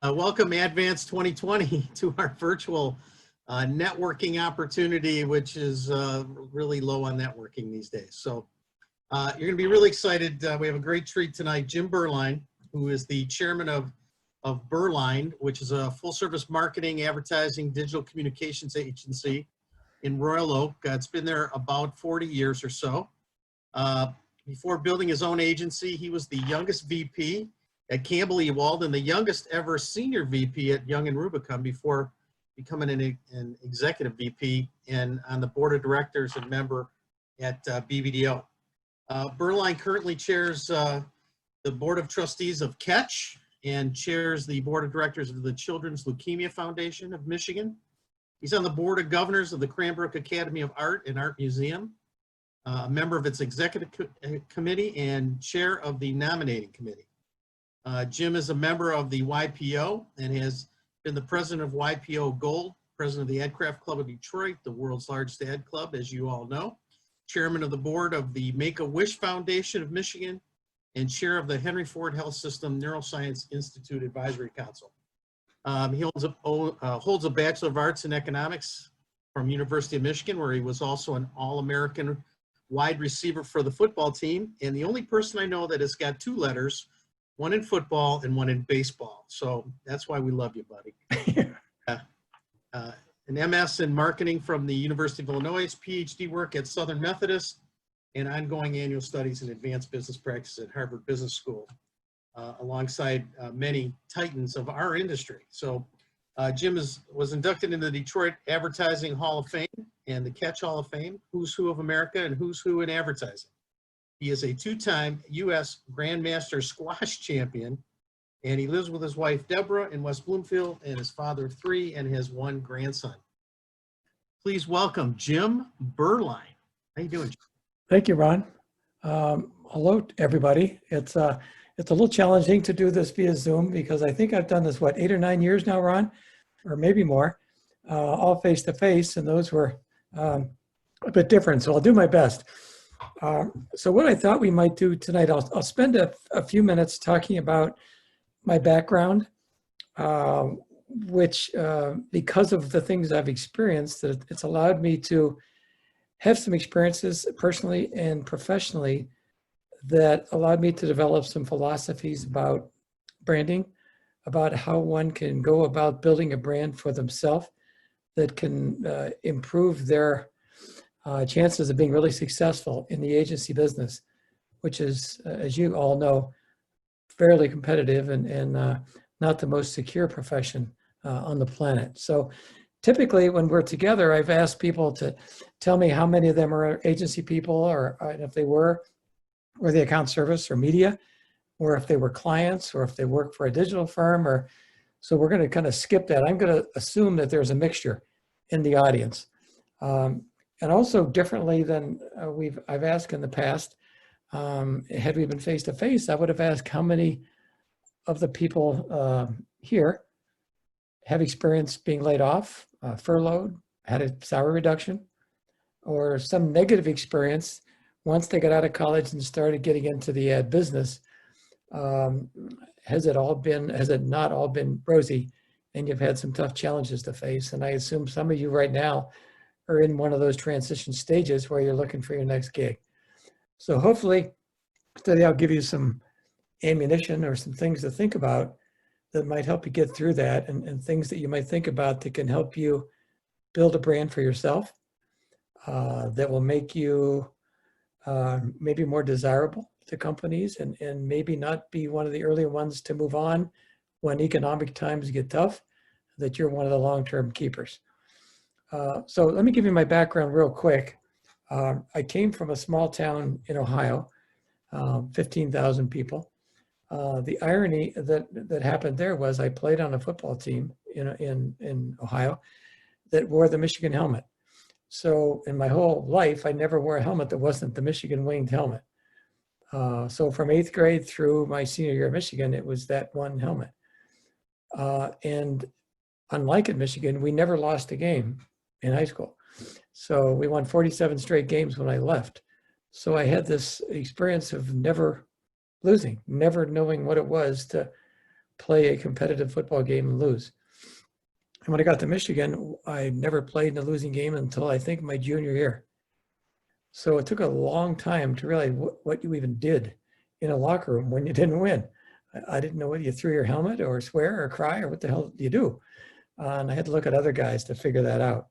Welcome Advance 2020 to our virtual networking opportunity, which is really low on networking these days. So you're going to be really excited. We have a great treat tonight. Jim Berline, who is the chairman of Berline, which is a full-service marketing, advertising, digital communications agency in Royal Oak. It's been there about 40 years or so. Before building his own agency, he was the youngest VP at Campbell Ewald and the youngest ever senior VP at Young Rubicam before becoming an executive VP and on the board of directors and member at BBDO. Berline currently chairs the board of trustees of Catch and chairs the board of directors of the Children's Leukemia Foundation of Michigan. He's on the board of governors of the Cranbrook Academy of Art and Art Museum, a member of its executive committee and chair of the nominating committee. Jim is a member of the YPO and has been the president of YPO Gold, president of the Adcraft Club of Detroit, the world's largest ad club, as you all know, chairman of the board of the Make-A-Wish Foundation of Michigan, and chair of the Henry Ford Health System Neuroscience Institute Advisory Council. He holds a Bachelor of Arts in Economics from University of Michigan, where he was also an All-American wide receiver for the football team, and the only person I know that has got two letters, one in football and one in baseball. So that's why we love you, buddy. An MS in marketing from the University of Illinois, PhD work at Southern Methodist, and ongoing annual studies in advanced business practice at Harvard Business School, alongside many titans of our industry. So Jim was inducted into the Detroit Advertising Hall of Fame and the Catch Hall of Fame, Who's Who of America and Who's Who in Advertising. He is a two-time U.S. Grandmaster squash champion, and he lives with his wife, Deborah, in West Bloomfield, and his father of three, and has one grandson. Please welcome Jim Berline. How you doing, Jim? Thank you, Ron. Hello, everybody. It's a little challenging to do this via Zoom because I think I've done this, 8 or 9 years now, Ron, or maybe more, all face-to-face, and those were a bit different, so I'll do my best. So what I thought we might do tonight, I'll spend a few minutes talking about my background, which because of the things I've experienced, it's allowed me to have some experiences personally and professionally that allowed me to develop some philosophies about branding, about how one can go about building a brand for themselves that can improve their chances of being really successful in the agency business, which is, as you all know, fairly competitive and not the most secure profession on the planet. So typically when we're together, I've asked people to tell me how many of them are agency people, or if they were the account service or media, or if they were clients, or if they work for a digital firm, or so we're going to kind of skip that. I'm going to assume that there's a mixture in the audience. And also differently than I've asked in the past, had we been face-to-face, I would have asked how many of the people here have experienced being laid off, furloughed, had a salary reduction, or some negative experience once they got out of college and started getting into the ad business. Has it not all been rosy, and you've had some tough challenges to face? And I assume some of you right now are in one of those transition stages where you're looking for your next gig. So hopefully today I'll give you some ammunition or some things to think about that might help you get through that, and things that you might think about that can help you build a brand for yourself that will make you maybe more desirable to companies, and maybe not be one of the early ones to move on when economic times get tough, that you're one of the long-term keepers. So let me give you my background real quick. I came from a small town in Ohio, 15,000 people. The irony that happened there was I played on a football team in Ohio that wore the Michigan helmet. So in my whole life, I never wore a helmet that wasn't the Michigan winged helmet. So from 8th grade through my senior year at Michigan, it was that one helmet. And unlike at Michigan, we never lost a game in high school. So we won 47 straight games when I left. So I had this experience of never losing, never knowing what it was to play a competitive football game and lose. And when I got to Michigan, I never played in a losing game until I think my junior year. So it took a long time to realize what you even did in a locker room when you didn't win. I didn't know whether you threw your helmet or swear or cry or what the hell do you do. And I had to look at other guys to figure that out.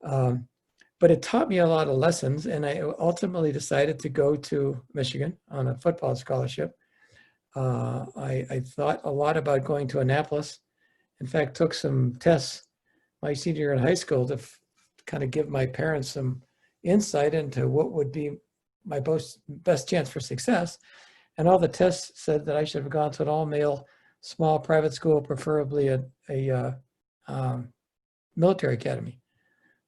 But it taught me a lot of lessons, and I ultimately decided to go to Michigan on a football scholarship. I thought a lot about going to Annapolis. In fact, took some tests my senior year in high school to kind of give my parents some insight into what would be my best chance for success. And all the tests said that I should have gone to an all-male, small private school, preferably a military academy.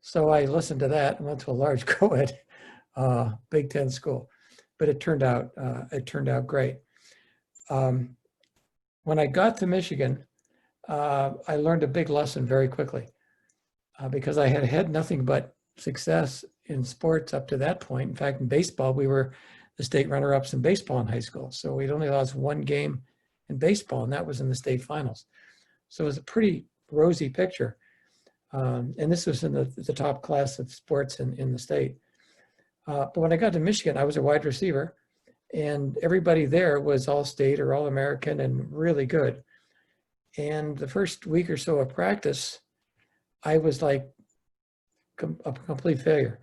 So I listened to that and went to a large co-ed Big Ten school, but it turned out great. When I got to Michigan, I learned a big lesson very quickly because I had had nothing but success in sports up to that point. In fact, in baseball, we were the state runner-ups in baseball in high school. So we'd only lost one game in baseball, and that was in the state finals. So it was a pretty rosy picture. And this was in the top class of sports in the state. But when I got to Michigan, I was a wide receiver, and everybody there was all state or all American and really good. And the first week or so of practice, I was like a complete failure.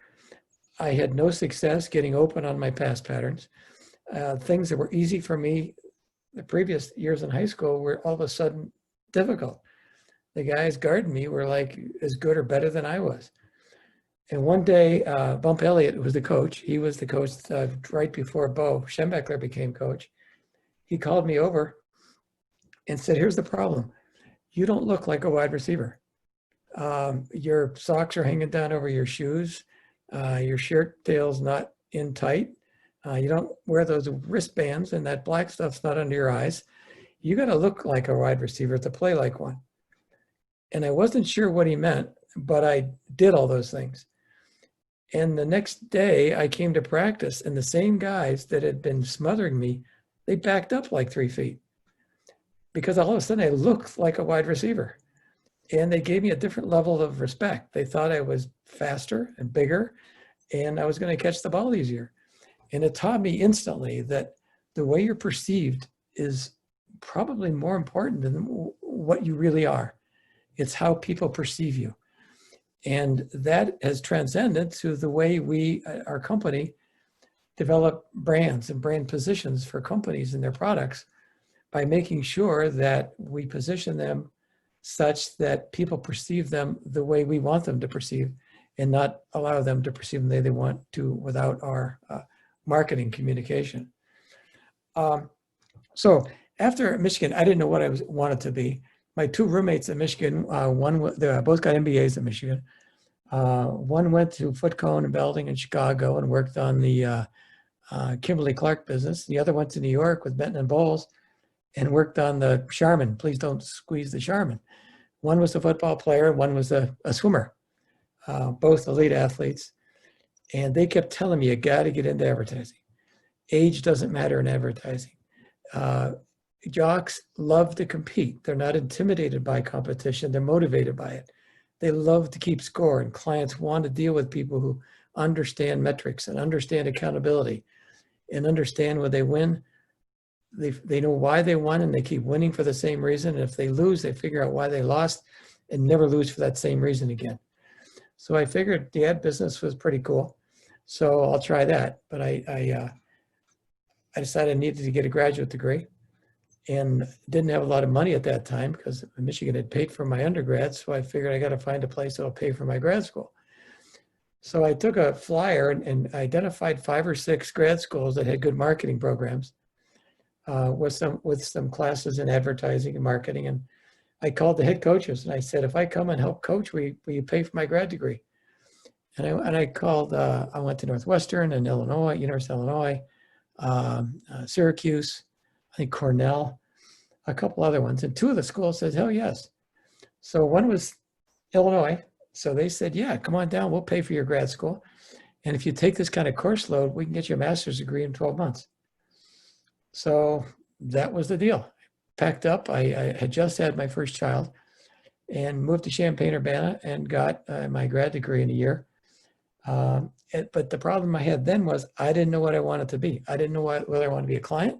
I had no success getting open on my pass patterns. Things that were easy for me the previous years in high school were all of a sudden difficult. The guys guarding me were like as good or better than I was. And one day, Bump Elliott was the coach. He was the coach right before Bo Schembechler became coach. He called me over and said, "Here's the problem. You don't look like a wide receiver. Your socks are hanging down over your shoes. Your shirt tail's not in tight. You don't wear those wristbands, and that black stuff's not under your eyes. You got to look like a wide receiver to play like one." And I wasn't sure what he meant, but I did all those things. And the next day I came to practice, and the same guys that had been smothering me, they backed up like 3 feet because all of a sudden I looked like a wide receiver. And they gave me a different level of respect. They thought I was faster and bigger, and I was going to catch the ball easier. And it taught me instantly that the way you're perceived is probably more important than what you really are. It's how people perceive you. And that has transcended to the way we, our company, develop brands and brand positions for companies and their products by making sure that we position them such that people perceive them the way we want them to perceive and not allow them to perceive them the way they want to without our marketing communication. So after Michigan, I didn't know what I wanted to be. My two roommates at Michigan, they both got MBAs at Michigan. One went to Foot Cone and Belding in Chicago and worked on the Kimberly-Clark business. The other went to New York with Benton and Bowles and worked on the Charmin. Please don't squeeze the Charmin. One was a football player, one was a swimmer, both elite athletes. And they kept telling me, you got to get into advertising. Age doesn't matter in advertising. Jocks love to compete. They're not intimidated by competition. They're motivated by it. They love to keep score, and clients want to deal with people who understand metrics and understand accountability and understand when they win, they know why they won, and they keep winning for the same reason. And if they lose, they figure out why they lost and never lose for that same reason again. So I figured the ad business was pretty cool. So I'll try that. But I decided I needed to get a graduate degree and didn't have a lot of money at that time because Michigan had paid for my undergrad. So I figured I got to find a place that'll pay for my grad school. So I took a flyer and identified 5 or 6 grad schools that had good marketing programs with some classes in advertising and marketing. And I called the head coaches and I said, if I come and help coach, will you pay for my grad degree? And I called, I went to Northwestern and Illinois, University of Illinois, Syracuse, I think Cornell, a couple other ones. And 2 of the schools said, hell yes. So one was Illinois. So they said, yeah, come on down. We'll pay for your grad school. And if you take this kind of course load, we can get you a master's degree in 12 months. So that was the deal. packed up. I had just had my first child and moved to Champaign-Urbana and got my grad degree in a year. But the problem I had then was I didn't know what I wanted to be. I didn't know whether I wanted to be a client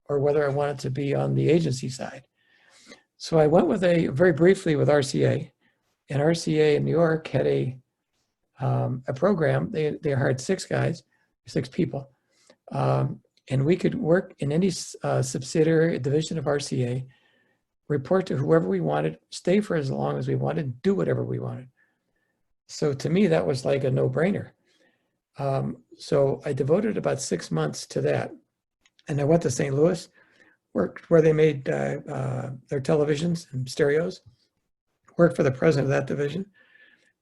or whether I wanted to be on the agency side. So I went very briefly with RCA, and RCA in New York had a program. They hired 6 people, and we could work in any subsidiary division of RCA, report to whoever we wanted, stay for as long as we wanted, do whatever we wanted. So to me, that was like a no-brainer. So I devoted about 6 months to that. And I went to St. Louis, worked where they made their televisions and stereos, worked for the president of that division.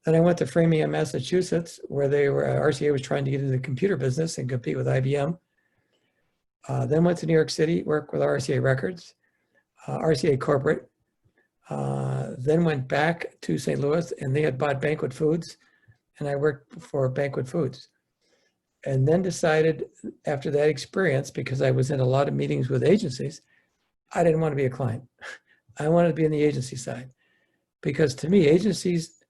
Then I went to Framingham, Massachusetts, where RCA was trying to get into the computer business and compete with IBM. Then went to New York City, worked with RCA Records, RCA Corporate. Then went back to St. Louis, and they had bought Banquet Foods, and I worked for Banquet Foods. And then decided after that experience, because I was in a lot of meetings with agencies, I didn't want to be a client. I wanted to be on the agency side, because to me, agencies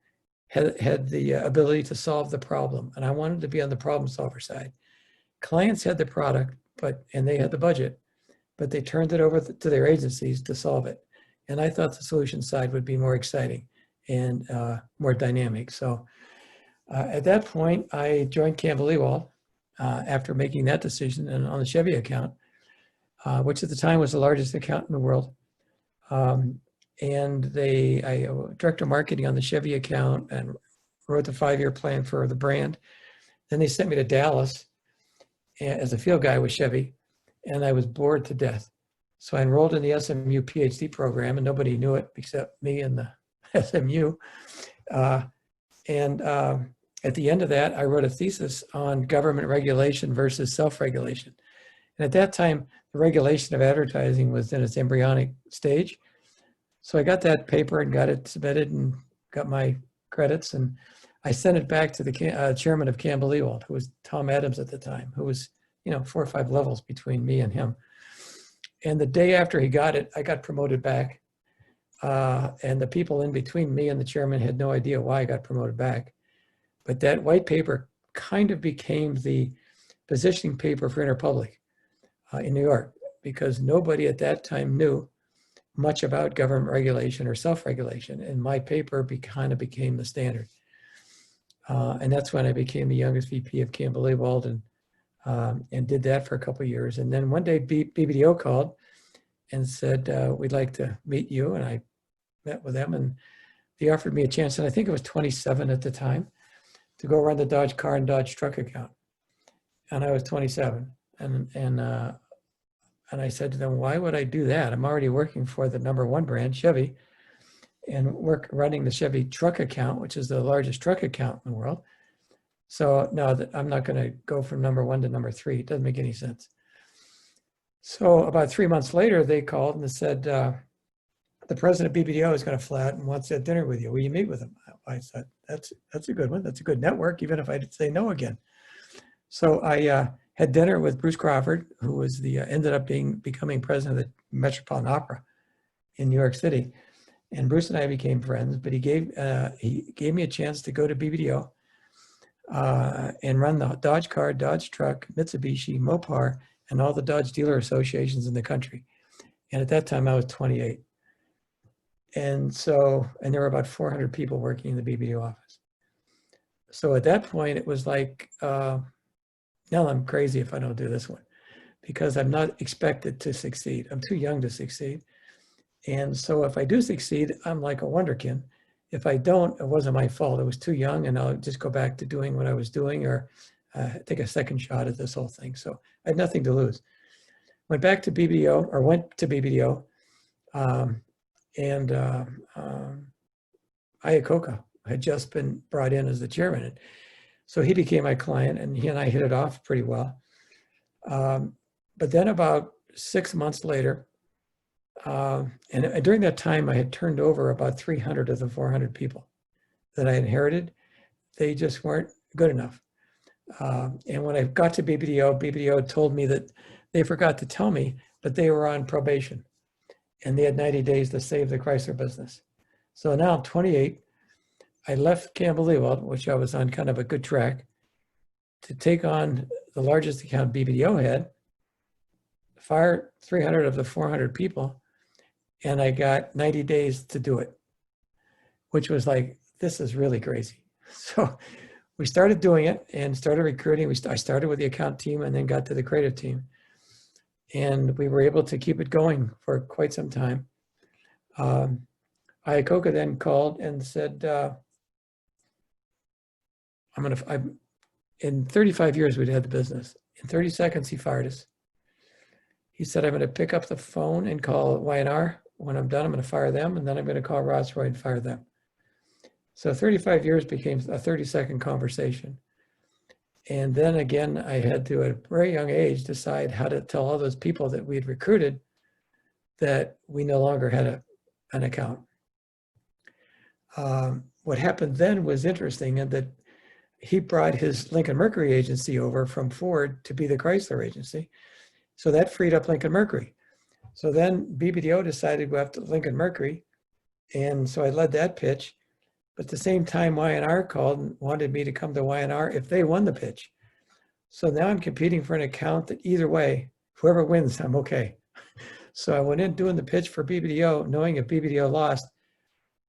had the ability to solve the problem, and I wanted to be on the problem solver side. Clients had the product, and they had the budget, but they turned it over to their agencies to solve it. And I thought the solution side would be more exciting and more dynamic. So at that point, I joined Campbell Ewald after making that decision and on the Chevy account, which at the time was the largest account in the world. And I director of marketing on the Chevy account and wrote the 5-year plan for the brand. Then they sent me to Dallas as a field guy with Chevy, and I was bored to death. So I enrolled in the SMU PhD program, and nobody knew it except me and the SMU. At the end of that, I wrote a thesis on government regulation versus self-regulation. And at that time, the regulation of advertising was in its embryonic stage. So I got that paper and got it submitted and got my credits. And I sent it back to the chairman of Campbell Ewald, who was Tom Adams at the time, who was 4 or 5 levels between me and him. And the day after he got it, I got promoted back. And the people in between me and the chairman had no idea why I got promoted back. But that white paper kind of became the positioning paper for Interpublic in New York, because nobody at that time knew much about government regulation or self-regulation. And my paper kind of became the standard. And that's when I became the youngest VP of Campbell Ewald and did that for a couple of years. And then one day BBDO called and said, we'd like to meet you. And I met with them, and they offered me a chance, and I think it was 27 at the time, to go run the Dodge car and Dodge truck account. And I was 27. And I said to them, why would I do that? I'm already working for the #1 brand, Chevy, and running the Chevy truck account, which is the largest truck account in the world. So no, I'm not going to go from #1 to #3. It doesn't make any sense. So about 3 months later, they called and they said, the president of BBDO is going to fly out and wants to have dinner with you. Will you meet with him? I said, that's a good one. That's a good network, even if I did say no again. So I had dinner with Bruce Crawford, who was ended up becoming president of the Metropolitan Opera in New York City. And Bruce and I became friends, but he gave me a chance to go to BBDO and run the Dodge car, Dodge truck, Mitsubishi, Mopar, and all the Dodge dealer associations in the country. And at that time, I was 28. And there were about 400 people working in the BBDO office. So at that point, it was like, now I'm crazy if I don't do this one, because I'm not expected to succeed. I'm too young to succeed. And so if I do succeed, I'm like a wonderkin. If I don't, it wasn't my fault. I was too young, and I'll just go back to doing what I was doing, or take a second shot at this whole thing. So I had nothing to lose. Went to BBDO, and Iacocca had just been brought in as the chairman. And so he became my client, and he and I hit it off pretty well. But then about 6 months later, and during that time, I had turned over about 300 of the 400 people that I inherited. They just weren't good enough. And when I got to BBDO told me that they forgot to tell me, but they were on probation. and they had 90 days to save the Chrysler business. So now I'm 28. I left Campbell Ewald, which I was on kind of a good track, to take on the largest account BBDO had, fire 300 of the 400 people, and I got 90 days to do it, which was like, this is really crazy. So we started doing it and started recruiting. I started with the account team and then got to the creative team. And we were able to keep it going for quite some time. Iacocca then called and said, in 35 years we'd had the business. In 30 seconds, he fired us. He said, I'm going to pick up the phone and call Y&R. When I'm done, I'm going to fire them, and then I'm going to call Ross-Roy and fire them. So 35 years became a 30-second conversation. And then again, I had to, at a very young age, decide how to tell all those people that we had recruited that we no longer had an account. What happened then was interesting in that he brought his Lincoln Mercury agency over from Ford to be the Chrysler agency. So that freed up Lincoln Mercury. So then BBDO decided to go after Lincoln Mercury. And so I led that pitch. But at the same time, Y&R called and wanted me to come to Y&R if they won the pitch. So now I'm competing for an account that either way, whoever wins, I'm okay. So I went in doing the pitch for BBDO, knowing if BBDO lost,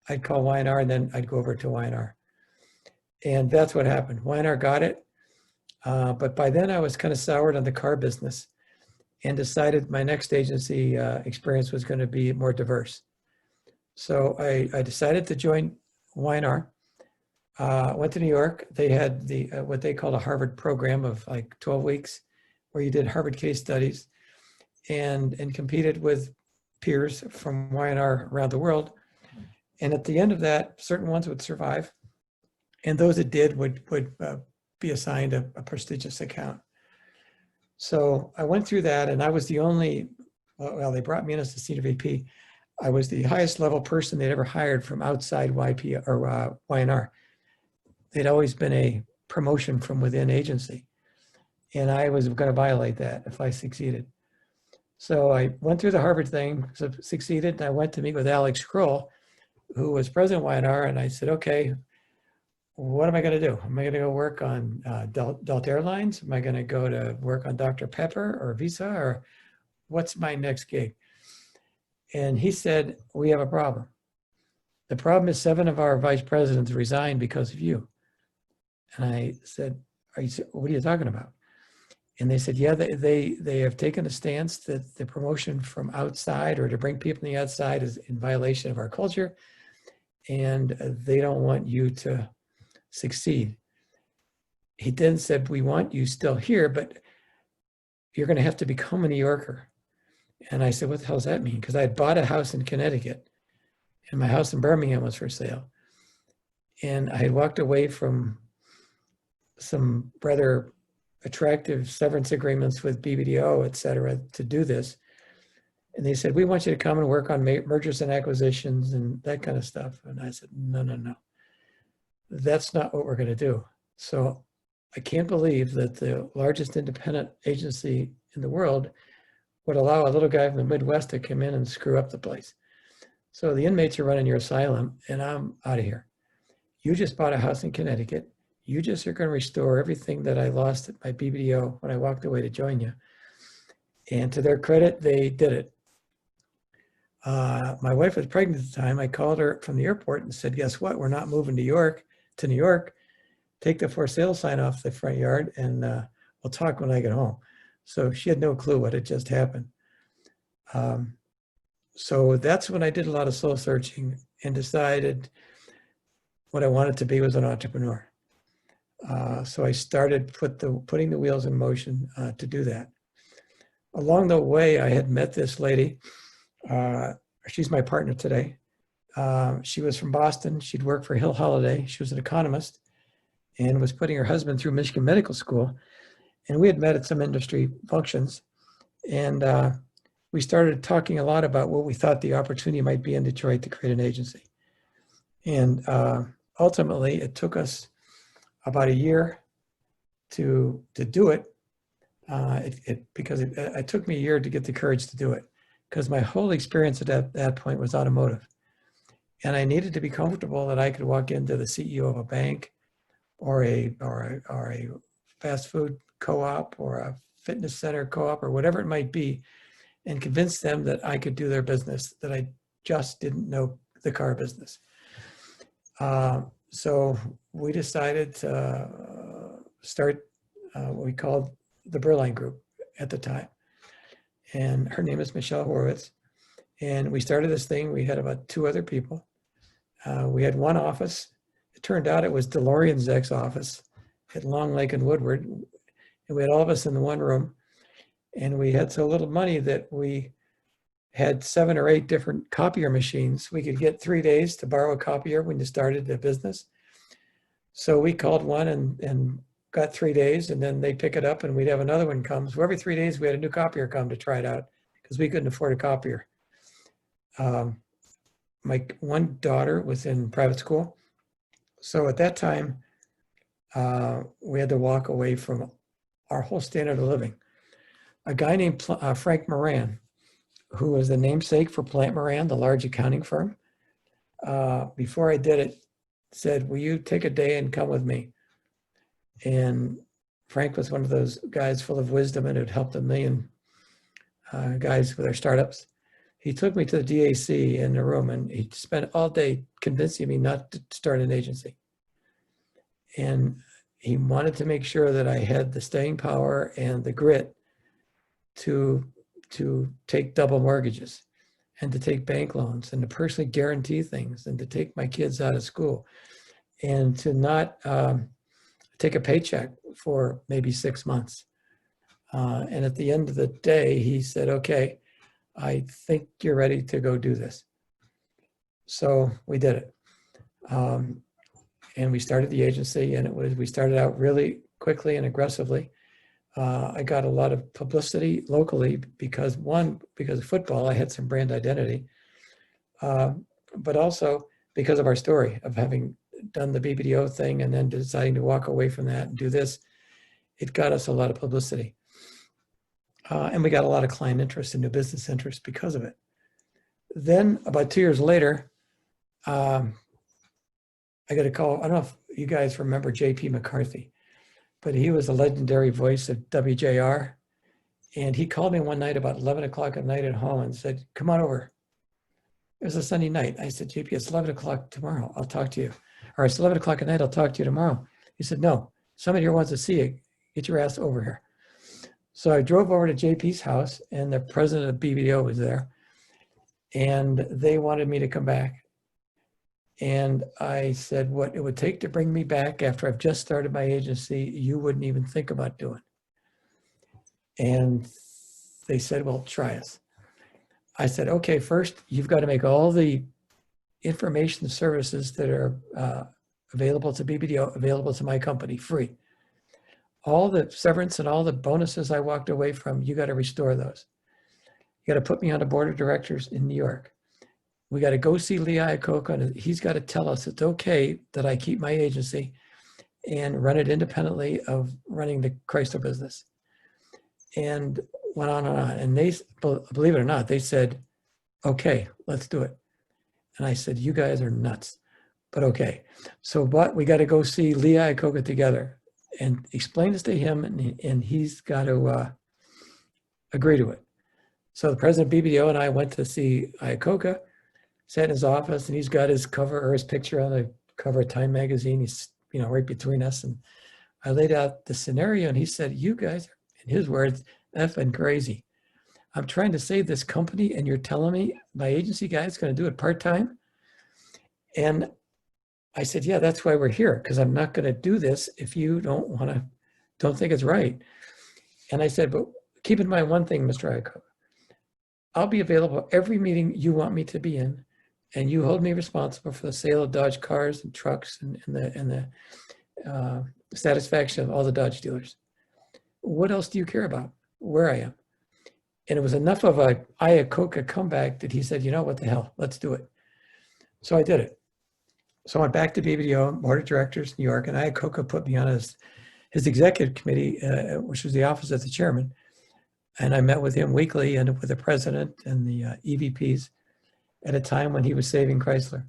I'd call Y&R and then I'd go over to Y&R. And that's what happened. Y&R got it. But by then I was kind of soured on the car business and decided my next agency experience was going to be more diverse. So I decided to join Y&R, went to New York. They had the what they called a Harvard program of like 12 weeks where you did Harvard case studies and competed with peers from Y&R around the world. And at the end of that, certain ones would survive. And those that did would be assigned a prestigious account. So I went through that and I was the only, well, they brought me in as the senior VP. I was the highest level person they'd ever hired from outside YP or Y&R. They'd always been a promotion from within agency. And I was going to violate that if I succeeded. So I went through the Harvard thing, succeeded, and I went to meet with Alex Kroll, who was president of Y&R, and I said, okay, what am I going to do? Am I going to go work on Delta Airlines? Am I going to go to work on Dr. Pepper or Visa, or what's my next gig? And he said, we have a problem. The problem is 7 of our vice presidents resigned because of you. And I said, what are you talking about? And they said, yeah, they have taken a stance that the promotion from outside or to bring people on the outside is in violation of our culture. And they don't want you to succeed. He then said, we want you still here, but you're going to have to become a New Yorker. And I said, what the hell does that mean? Because I had bought a house in Connecticut and my house in Birmingham was for sale. And I had walked away from some rather attractive severance agreements with BBDO, et cetera, to do this. And they said, we want you to come and work on mergers and acquisitions and that kind of stuff. And I said, no. That's not what we're going to do. So I can't believe that the largest independent agency in the world would allow a little guy from the Midwest to come in and screw up the place. So the inmates are running your asylum and I'm out of here. You just bought a house in Connecticut. You just are going to restore everything that I lost at my BBDO when I walked away to join you. And to their credit, they did it. My wife was pregnant at the time. I called her from the airport and said, guess what? We're not moving to New York. Take the for sale sign off the front yard and we'll talk when I get home. So she had no clue what had just happened. So that's when I did a lot of soul searching and decided what I wanted to be was an entrepreneur. So I started putting the wheels in motion to do that. Along the way, I had met this lady. She's my partner today. She was from Boston. She'd worked for Hill Holliday. She was an economist and was putting her husband through Michigan Medical School. And we had met at some industry functions. And we started talking a lot about what we thought the opportunity might be in Detroit to create an agency. And ultimately, it took us about a year to do it. It took me a year to get the courage to do it because my whole experience at that point was automotive. And I needed to be comfortable that I could walk into the CEO of a bank or a fast food co-op or a fitness center co-op or whatever it might be, and convince them that I could do their business, that I just didn't know the car business. So we decided to start what we called the Berline Group at the time. And her name is Michelle Horowitz. And we started this thing. We had about 2 other people. We had one office. It turned out it was DeLorean Zek's office at Long Lake and Woodward. And we had all of us in the one room. And we had so little money that we had 7 or 8 different copier machines. We could get 3 days to borrow a copier when you started the business. So we called one and got 3 days, and then they pick it up and we'd have another one come. So every 3 days we had a new copier come to try it out because we couldn't afford a copier. My one daughter was in private school. So at that time, we had to walk away from our whole standard of living. A guy named Frank Moran, who was the namesake for Plant Moran, the large accounting firm, before I did it, said, will you take a day and come with me? And Frank was one of those guys full of wisdom and had helped a million guys with their startups. He took me to the DAC in the room and he spent all day convincing me not to start an agency. And he wanted to make sure that I had the staying power and the grit to take double mortgages and to take bank loans and to personally guarantee things and to take my kids out of school and to not take a paycheck for maybe 6 months. And at the end of the day, he said, okay, I think you're ready to go do this. So we did it. And we started the agency, and we started out really quickly and aggressively. I got a lot of publicity locally because of football, I had some brand identity, but also because of our story of having done the BBDO thing and then deciding to walk away from that and do this. It got us a lot of publicity. And we got a lot of client interest and new business interest because of it. Then about 2 years later, I got a call. I don't know if you guys remember J.P. McCarthy, but he was a legendary voice of WJR. And he called me one night about 11 o'clock at night at home and said, come on over. It was a Sunday night. I said, JP, it's 11 o'clock tomorrow. I'll talk to you. Or it's 11 o'clock at night. I'll talk to you tomorrow. He said, no, somebody here wants to see you. Get your ass over here. So I drove over to JP's house and the president of BBDO was there. And they wanted me to come back. And I said, what it would take to bring me back after I've just started my agency, you wouldn't even think about doing. And they said, well, try us. I said, okay, first, you've got to make all the information services that are available to BBDO available to my company free. All the severance and all the bonuses I walked away from, you got to restore those. You got to put me on a board of directors in New York. We got to go see Lee Iacocca, and he's got to tell us it's okay that I keep my agency and run it independently of running the Chrysler business. And went on and on. And they, believe it or not, they said, okay, let's do it. And I said, you guys are nuts, but okay. So, but we got to go see Lee Iacocca together and explain this to him, and he's got to agree to it. So the president of BBDO and I went to see Iacocca, sat in his office, and he's got his cover or his picture on the cover of Time magazine. He's, you know, right between us. And I laid out the scenario, and he said, you guys, in his words, effing crazy. I'm trying to save this company, and you're telling me my agency guy is going to do it part-time? And I said, yeah, that's why we're here, because I'm not going to do this if you don't think it's right. And I said, but keep in mind one thing, Mr. Iacocca. I'll be available every meeting you want me to be in, and you hold me responsible for the sale of Dodge cars and trucks and the satisfaction of all the Dodge dealers. What else do you care about? Where I am. And it was enough of a Iacocca comeback that he said, you know, what the hell, let's do it. So I did it. So I went back to BBDO, board of directors, New York, and Iacocca put me on his executive committee, which was the office of the chairman. And I met with him weekly and with the president and the EVPs at a time when he was saving Chrysler.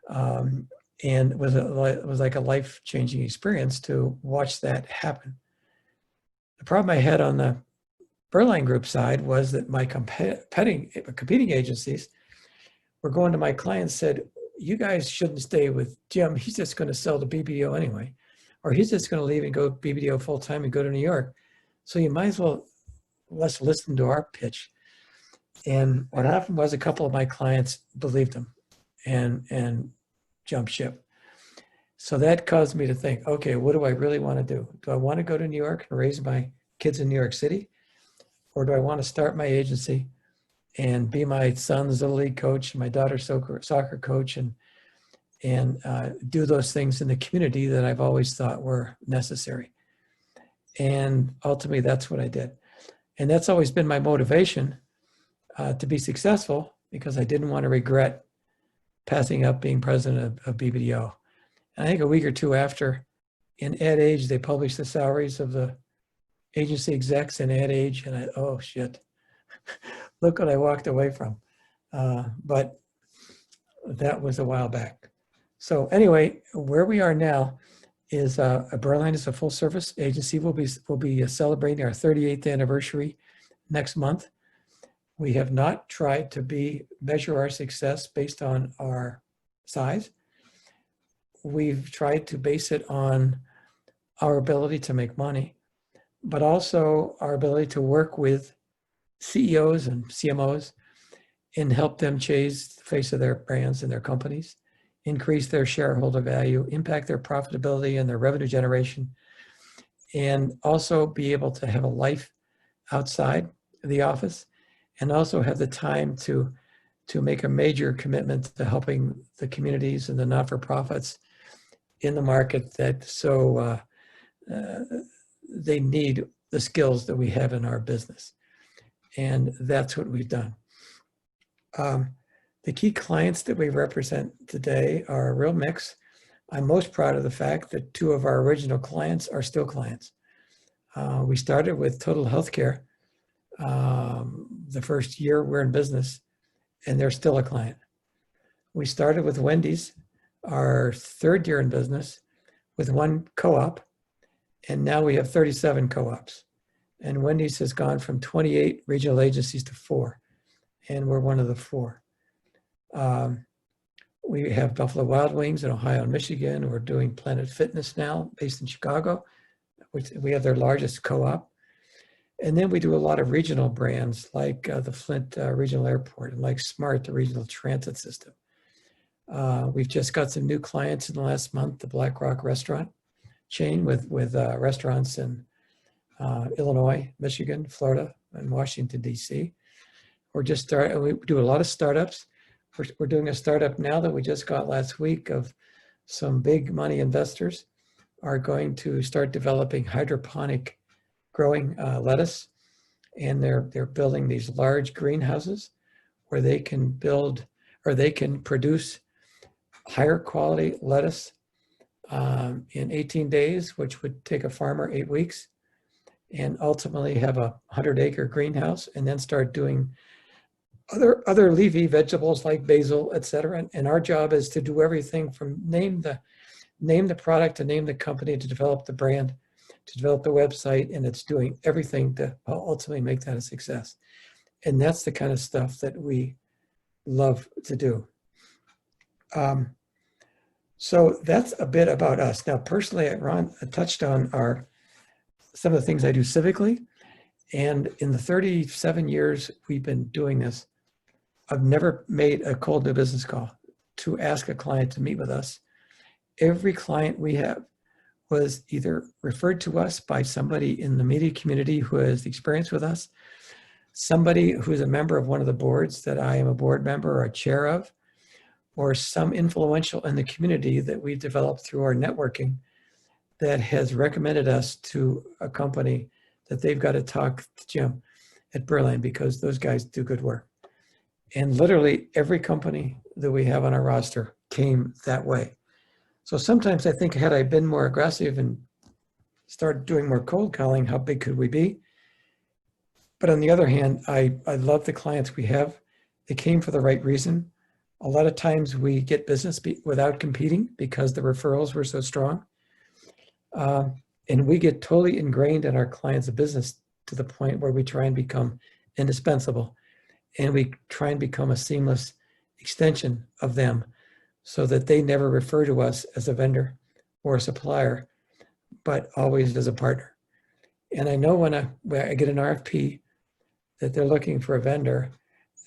And it was like a life-changing experience to watch that happen. The problem I had on the Berline Group side was that my competing agencies were going to my clients, said, you guys shouldn't stay with Jim. He's just going to sell to BBDO anyway, or he's just going to leave and go BBDO full-time and go to New York. So you might as well let's listen to our pitch. And what happened was a couple of my clients believed him and jumped ship. So that caused me to think, okay, what do I really want to do? Do I want to go to New York and raise my kids in New York City? Or do I want to start my agency and be my son's little league coach, my daughter's soccer coach, and do those things in the community that I've always thought were necessary? And ultimately, that's what I did. And that's always been my motivation to be successful, because I didn't want to regret passing up being president of BBDO. And I think a week or two after, in Ad Age, they published the salaries of the agency execs in Ad Age, and oh shit, look what I walked away from. But that was a while back. So anyway, where we are now is Berline is a full service agency. We'll be celebrating our 38th anniversary next month. We have not tried to measure our success based on our size. We've tried to base it on our ability to make money, but also our ability to work with CEOs and CMOs and help them change the face of their brands and their companies, increase their shareholder value, impact their profitability and their revenue generation, and also be able to have a life outside the office, and also have the time to make a major commitment to helping the communities and the not-for-profits in the market that they need the skills that we have in our business. And that's what we've done. The key clients that we represent today are a real mix. I'm most proud of the fact that 2 of our original clients are still clients. We started with Total Healthcare the first year we're in business, and they're still a client. We started with Wendy's, our 3rd year in business, with 1 co-op, and now we have 37 co-ops. And Wendy's has gone from 28 regional agencies to 4, and we're one of the 4. We have Buffalo Wild Wings in Ohio and Michigan. We're doing Planet Fitness now, based in Chicago, which we have their largest co-op. And then we do a lot of regional brands like the Flint Regional Airport and like SMART, the regional transit system. We've just got some new clients in the last month, the Black Rock restaurant chain with restaurants in Illinois, Michigan, Florida, and Washington, D.C. We do a lot of startups. We're doing a startup now that we just got last week of some big money investors are going to start developing hydroponic growing lettuce, and they're building these large greenhouses where they can produce higher quality lettuce in 18 days, which would take a farmer 8 weeks, and ultimately have a 100-acre greenhouse, and then start doing other leafy vegetables like basil, et cetera. And our job is to do everything from name the product, to name the company, to develop the brand, to develop the website, and it's doing everything to ultimately make that a success. And that's the kind of stuff that we love to do. So that's a bit about us. Now, personally, Ron touched on some of the things I do civically. And in the 37 years we've been doing this, I've never made a cold new business call to ask a client to meet with us. Every client we have was either referred to us by somebody in the media community who has experience with us, somebody who's a member of one of the boards that I am a board member or a chair of, or some influential in the community that we've developed through our networking that has recommended us to a company that they've got to talk to Jim at Berline because those guys do good work. And literally every company that we have on our roster came that way. So sometimes I think had I been more aggressive and started doing more cold calling, how big could we be? But on the other hand, I love the clients we have. They came for the right reason. A lot of times we get business without competing because the referrals were so strong. And we get totally ingrained in our clients' business to the point where we try and become indispensable. And we try and become a seamless extension of them so that they never refer to us as a vendor or a supplier, but always as a partner. And I know when I get an RFP that they're looking for a vendor,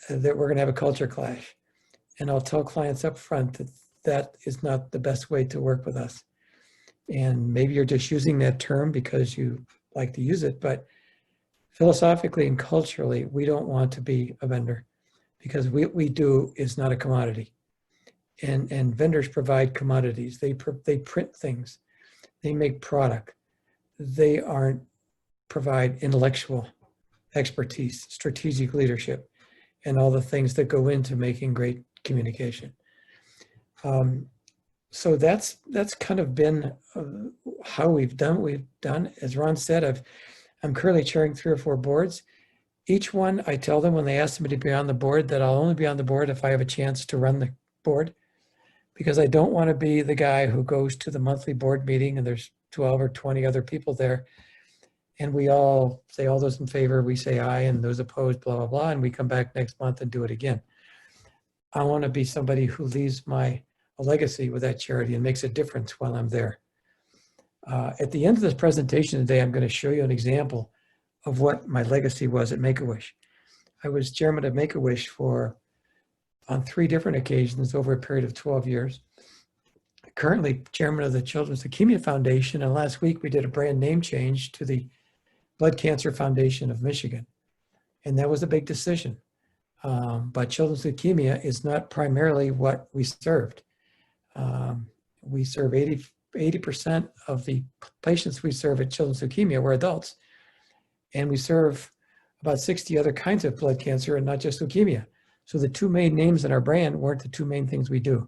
that we're going to have a culture clash. And I'll tell clients up front that that is not the best way to work with us. And maybe you're just using that term because you like to use it, but philosophically and culturally, we don't want to be a vendor because what we do is not a commodity. And vendors provide commodities. They print things. They make product. They aren't provide intellectual expertise, strategic leadership, and all the things that go into making great communication. So that's kind of been how we've done what we've done. As Ron said, I'm currently chairing 3 or 4 boards. Each one, I tell them when they ask me to be on the board that I'll only be on the board if I have a chance to run the board, because I don't want to be the guy who goes to the monthly board meeting and there's 12 or 20 other people there. And we all say, all those in favor, we say aye, and those opposed, blah, blah, blah. And we come back next month and do it again. I want to be somebody who leaves a legacy with that charity and makes a difference while I'm there. At the end of this presentation today, I'm going to show you an example of what my legacy was at Make-A-Wish. I was chairman of Make-A-Wish on 3 different occasions over a period of 12 years. Currently chairman of the Children's Leukemia Foundation, and last week we did a brand name change to the Blood Cancer Foundation of Michigan. And that was a big decision. But children's leukemia is not primarily what we served. We serve 80% of the patients we serve at children's leukemia were adults. And we serve about 60 other kinds of blood cancer and not just leukemia. So the 2 main names in our brand weren't the 2 main things we do.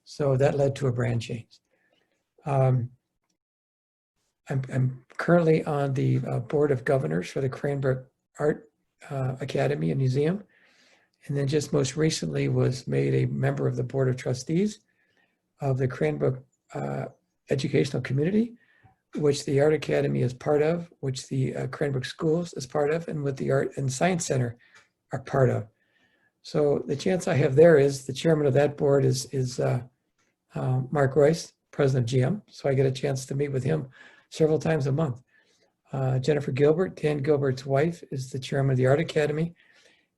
So that led to a brand change. I'm currently on the board of governors for the Cranbrook Art Academy and Museum. And then just most recently was made a member of the board of trustees of the Cranbrook Educational Community, which the Art Academy is part of, which the Cranbrook Schools is part of, and what the Art and Science Center are part of. So the chance I have there is the chairman of that board is Mark Royce, president of GM. So I get a chance to meet with him several times a month. Jennifer Gilbert, Dan Gilbert's wife, is the chairman of the Art Academy,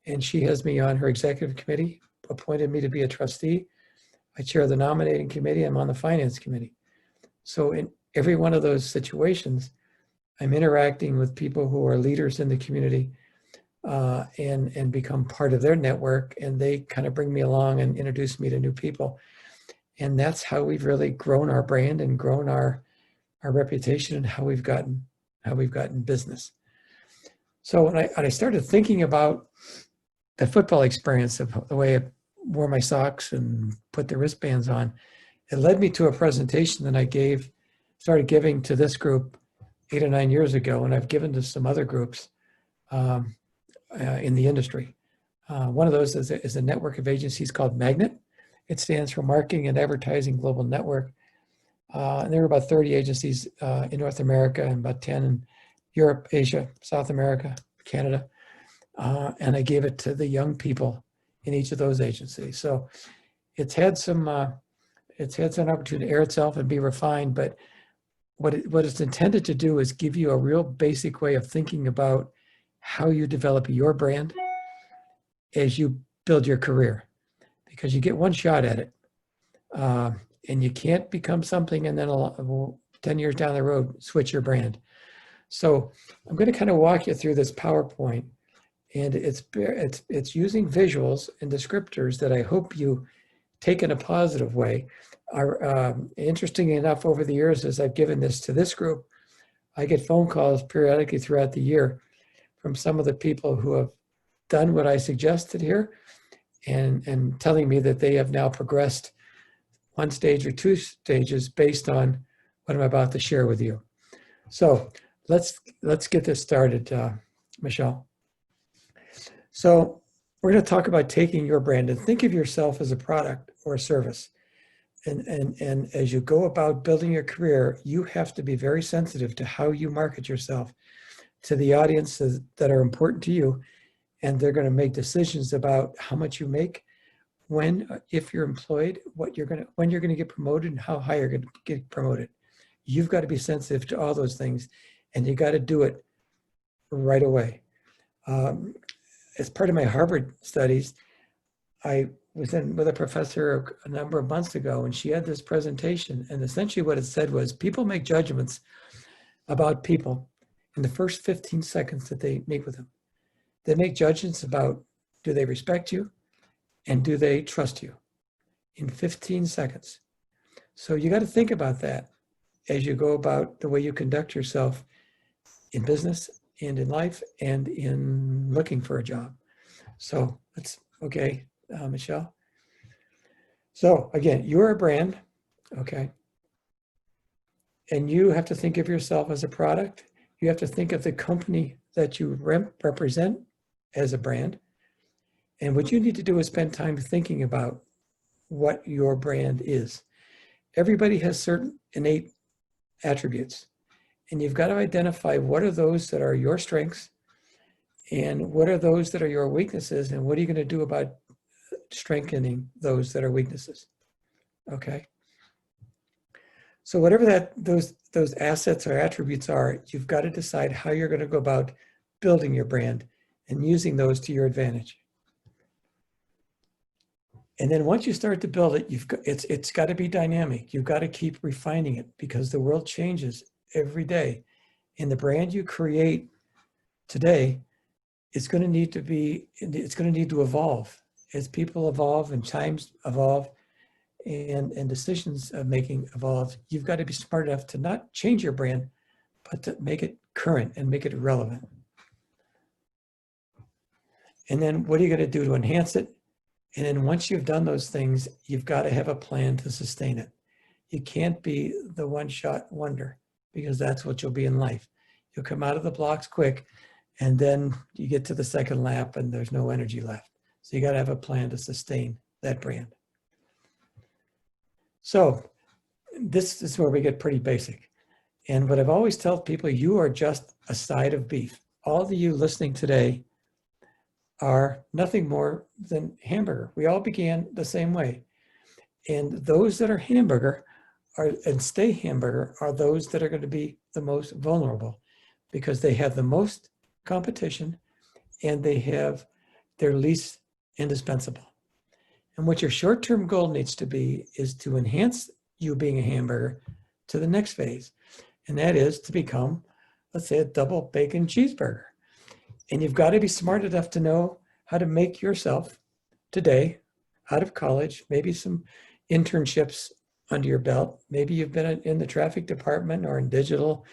and she has me on her executive committee, appointed me to be a trustee. I chair the nominating committee. I'm on the finance committee. So in every one of those situations, I'm interacting with people who are leaders in the community and become part of their network, and they kind of bring me along and introduce me to new people. And that's how we've really grown our brand and grown our reputation and how we've gotten business. So when I started thinking about the football experience, of the way I wore my socks and put the wristbands on, it led me to a presentation that I started giving to this group 8 or 9 years ago, and I've given to some other groups in the industry. One of those is a network of agencies called Magnet. It stands for Marketing and Advertising Global Network. And there are about 30 agencies in North America and about 10 in Europe, Asia, South America, Canada. And I gave it to the young people in each of those agencies. So it's had some opportunity to air itself and be refined, but what it's intended to do is give you a real basic way of thinking about how you develop your brand as you build your career, because you get one shot at it. And you can't become something and then 10 years down the road, switch your brand. So I'm going to kind of walk you through this PowerPoint, and it's using visuals and descriptors that I hope you take in a positive way. Interesting enough, over the years, as I've given this to this group, I get phone calls periodically throughout the year from some of the people who have done what I suggested here and telling me that they have now progressed 1 stage or 2 stages based on what I'm about to share with you. So let's get this started, Michelle. So we're going to talk about taking your brand and think of yourself as a product or a service. And as you go about building your career, you have to be very sensitive to how you market yourself to the audiences that are important to you. And they're going to make decisions about how much you make, when, if you're employed, when you're going to get promoted, and how high you're going to get promoted. You've got to be sensitive to all those things, and you got to do it right away. As part of my Harvard studies, I was in with a professor a number of months ago, and she had this presentation, and essentially what it said was people make judgments about people in the first 15 seconds that they meet with them. They make judgments about, do they respect you and do they trust you, in 15 seconds. So you got to think about that as you go about the way you conduct yourself in business and in life and in looking for a job. So that's okay, Michelle. So again, you're a brand, okay? And you have to think of yourself as a product. You have to think of the company that you represent as a brand. And what you need to do is spend time thinking about what your brand is. Everybody has certain innate attributes, and you've got to identify what are those that are your strengths and what are those that are your weaknesses, and what are you going to do about strengthening those that are weaknesses, okay? So whatever those assets or attributes are, you've got to decide how you're going to go about building your brand and using those to your advantage. And then once you start to build it, it's got to be dynamic. You've got to keep refining it because the world changes every day. And the brand you create today is going to need to evolve. As people evolve and times evolve and decisions making evolve, you've got to be smart enough to not change your brand, but to make it current and make it relevant. And then what are you going to do to enhance it? And then once you've done those things, you've got to have a plan to sustain it. You can't be the one-shot wonder, because that's what you'll be in life. You'll come out of the blocks quick, and then you get to the second lap and there's no energy left. So you got to have a plan to sustain that brand. So this is where we get pretty basic. And what I've always told people, you are just a side of beef. All of you listening today are nothing more than hamburger. We all began the same way. And those that are hamburger and stay hamburger are those that are going to be the most vulnerable, because they have the most competition and they're least indispensable. And what your short-term goal needs to be is to enhance you being a hamburger to the next phase. And that is to become, let's say, a double bacon cheeseburger. And you've got to be smart enough to know how to make yourself today out of college, maybe some internships under your belt. Maybe you've been in the traffic department or in digital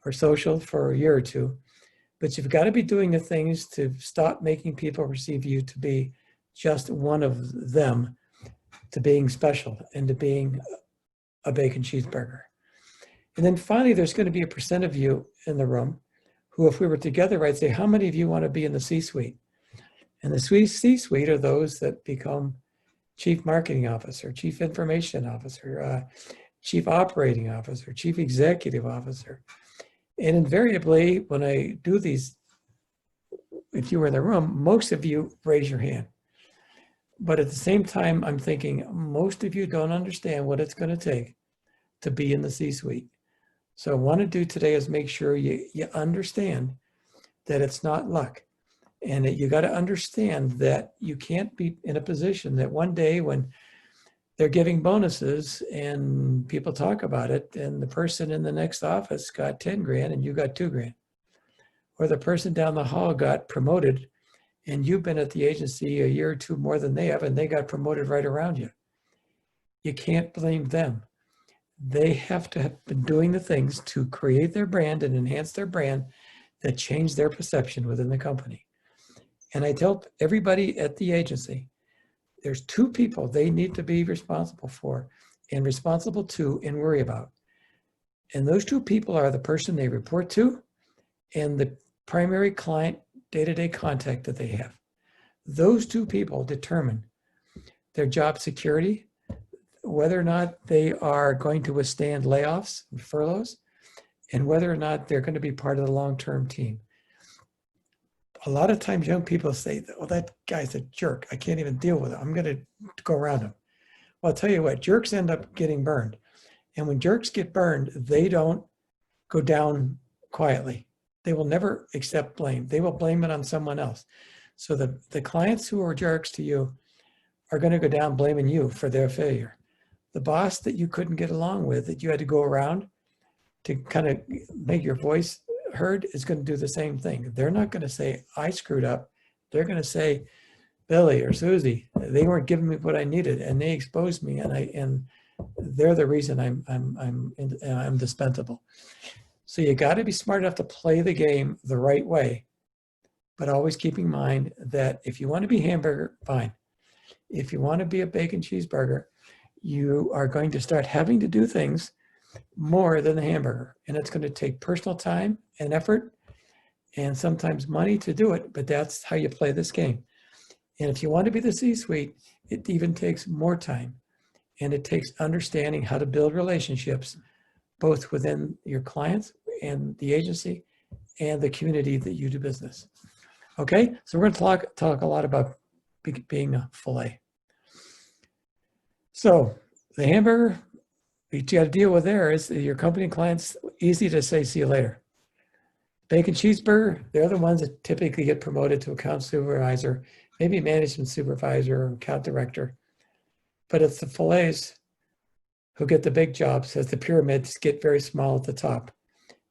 or social for a year or two, but you've got to be doing the things to stop making people perceive you to be just one of them, to being special and to being a bacon cheeseburger. And then finally, there's going to be a percent of you in the room who, if we were together, I'd say, how many of you want to be in the C-suite? And the C-suite are those that become chief marketing officer, chief information officer, chief operating officer, chief executive officer. And invariably, when I do these, if you were in the room, most of you raise your hand. But at the same time, I'm thinking most of you don't understand what it's going to take to be in the C-suite. So what I want to do today is make sure you understand that it's not luck. And that you got to understand that you can't be in a position that one day when they're giving bonuses and people talk about it, and the person in the next office got 10 grand and you got 2 grand. Or the person down the hall got promoted and you've been at the agency a year or two more than they have, and they got promoted right around you. You can't blame them. They have to have been doing the things to create their brand and enhance their brand that change their perception within the company. And I tell everybody at the agency, there's 2 people they need to be responsible for and responsible to and worry about. And those 2 people are the person they report to and the primary client day-to-day contact that they have. Those two people determine their job security, whether or not they are going to withstand layoffs and furloughs, and whether or not they're going to be part of the long-term team. A lot of times young people say, well, that guy's a jerk. I can't even deal with it. I'm going to go around him. Well, I'll tell you what, jerks end up getting burned. And when jerks get burned, they don't go down quietly. They will never accept blame. They will blame it on someone else. So the clients who are jerks to you are going to go down blaming you for their failure. The boss that you couldn't get along with, that you had to go around to kind of make your voice heard, is going to do the same thing. They're not going to say, I screwed up. They're going to say, Billy or Susie, they weren't giving me what I needed, and they exposed me, and they're the reason I'm dispensable. So you got to be smart enough to play the game the right way, but always keep in mind that if you want to be hamburger, fine. If you want to be a bacon cheeseburger, you are going to start having to do things more than the hamburger, and it's going to take personal time and effort and sometimes money to do it, but that's how you play this game. And if you want to be the C-suite, it even takes more time, and it takes understanding how to build relationships both within your clients and the agency and the community that you do business. Okay, so we're going to talk a lot about being a filet. So the hamburger, what you got to deal with there is your company clients, easy to say, see you later. Bacon cheeseburger, they're the ones that typically get promoted to account supervisor, maybe management supervisor or account director. But it's the fillets who get the big jobs as the pyramids get very small at the top.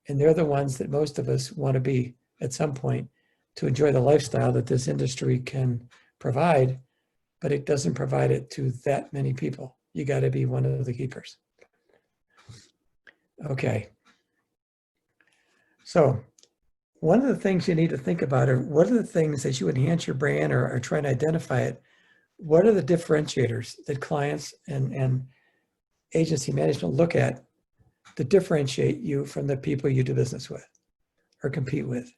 And they're the ones that most of us want to be at some point to enjoy the lifestyle that this industry can provide, but it doesn't provide it to that many people. You got to be one of the keepers. Okay. So one of the things you need to think about are what are the things as you enhance your brand or are trying to identify it, what are the differentiators that clients and agency management look at to differentiate you from the people you do business with or compete with?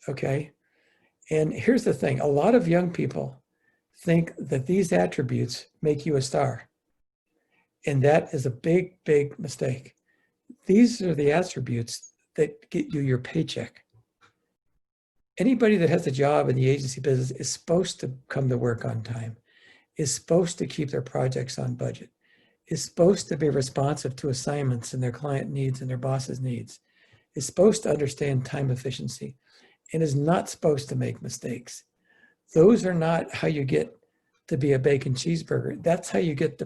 Okay. And here's the thing, a lot of young people think that these attributes make you a star. And that is a big, big mistake. These are the attributes that get you your paycheck. Anybody that has a job in the agency business is supposed to come to work on time, is supposed to keep their projects on budget, is supposed to be responsive to assignments and their client needs and their boss's needs, is supposed to understand time efficiency, and is not supposed to make mistakes. Those are not how you get to be a bacon cheeseburger. That's how you get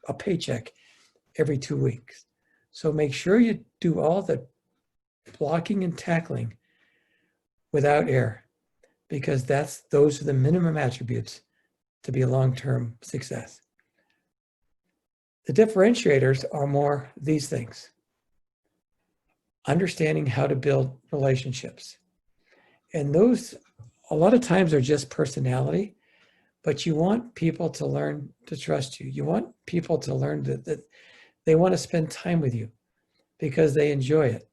a paycheck every 2 weeks. So make sure you do all the blocking and tackling without error, because those are the minimum attributes to be a long-term success. The differentiators are more these things. Understanding how to build relationships. And those, a lot of times, are just personality, but you want people to learn to trust you. You want people to learn that they want to spend time with you because they enjoy it.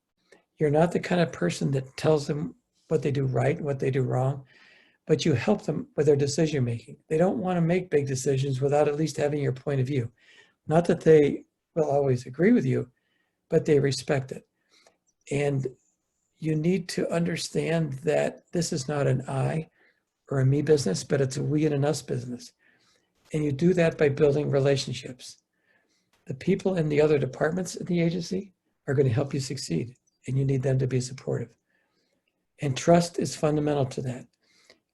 You're not the kind of person that tells them what they do right, what they do wrong, but you help them with their decision making. They don't want to make big decisions without at least having your point of view. Not that they will always agree with you, but they respect it. And you need to understand that this is not an I or a me business, but it's a we and an us business. And you do that by building relationships. The people in the other departments in the agency are going to help you succeed, and you need them to be supportive. And trust is fundamental to that.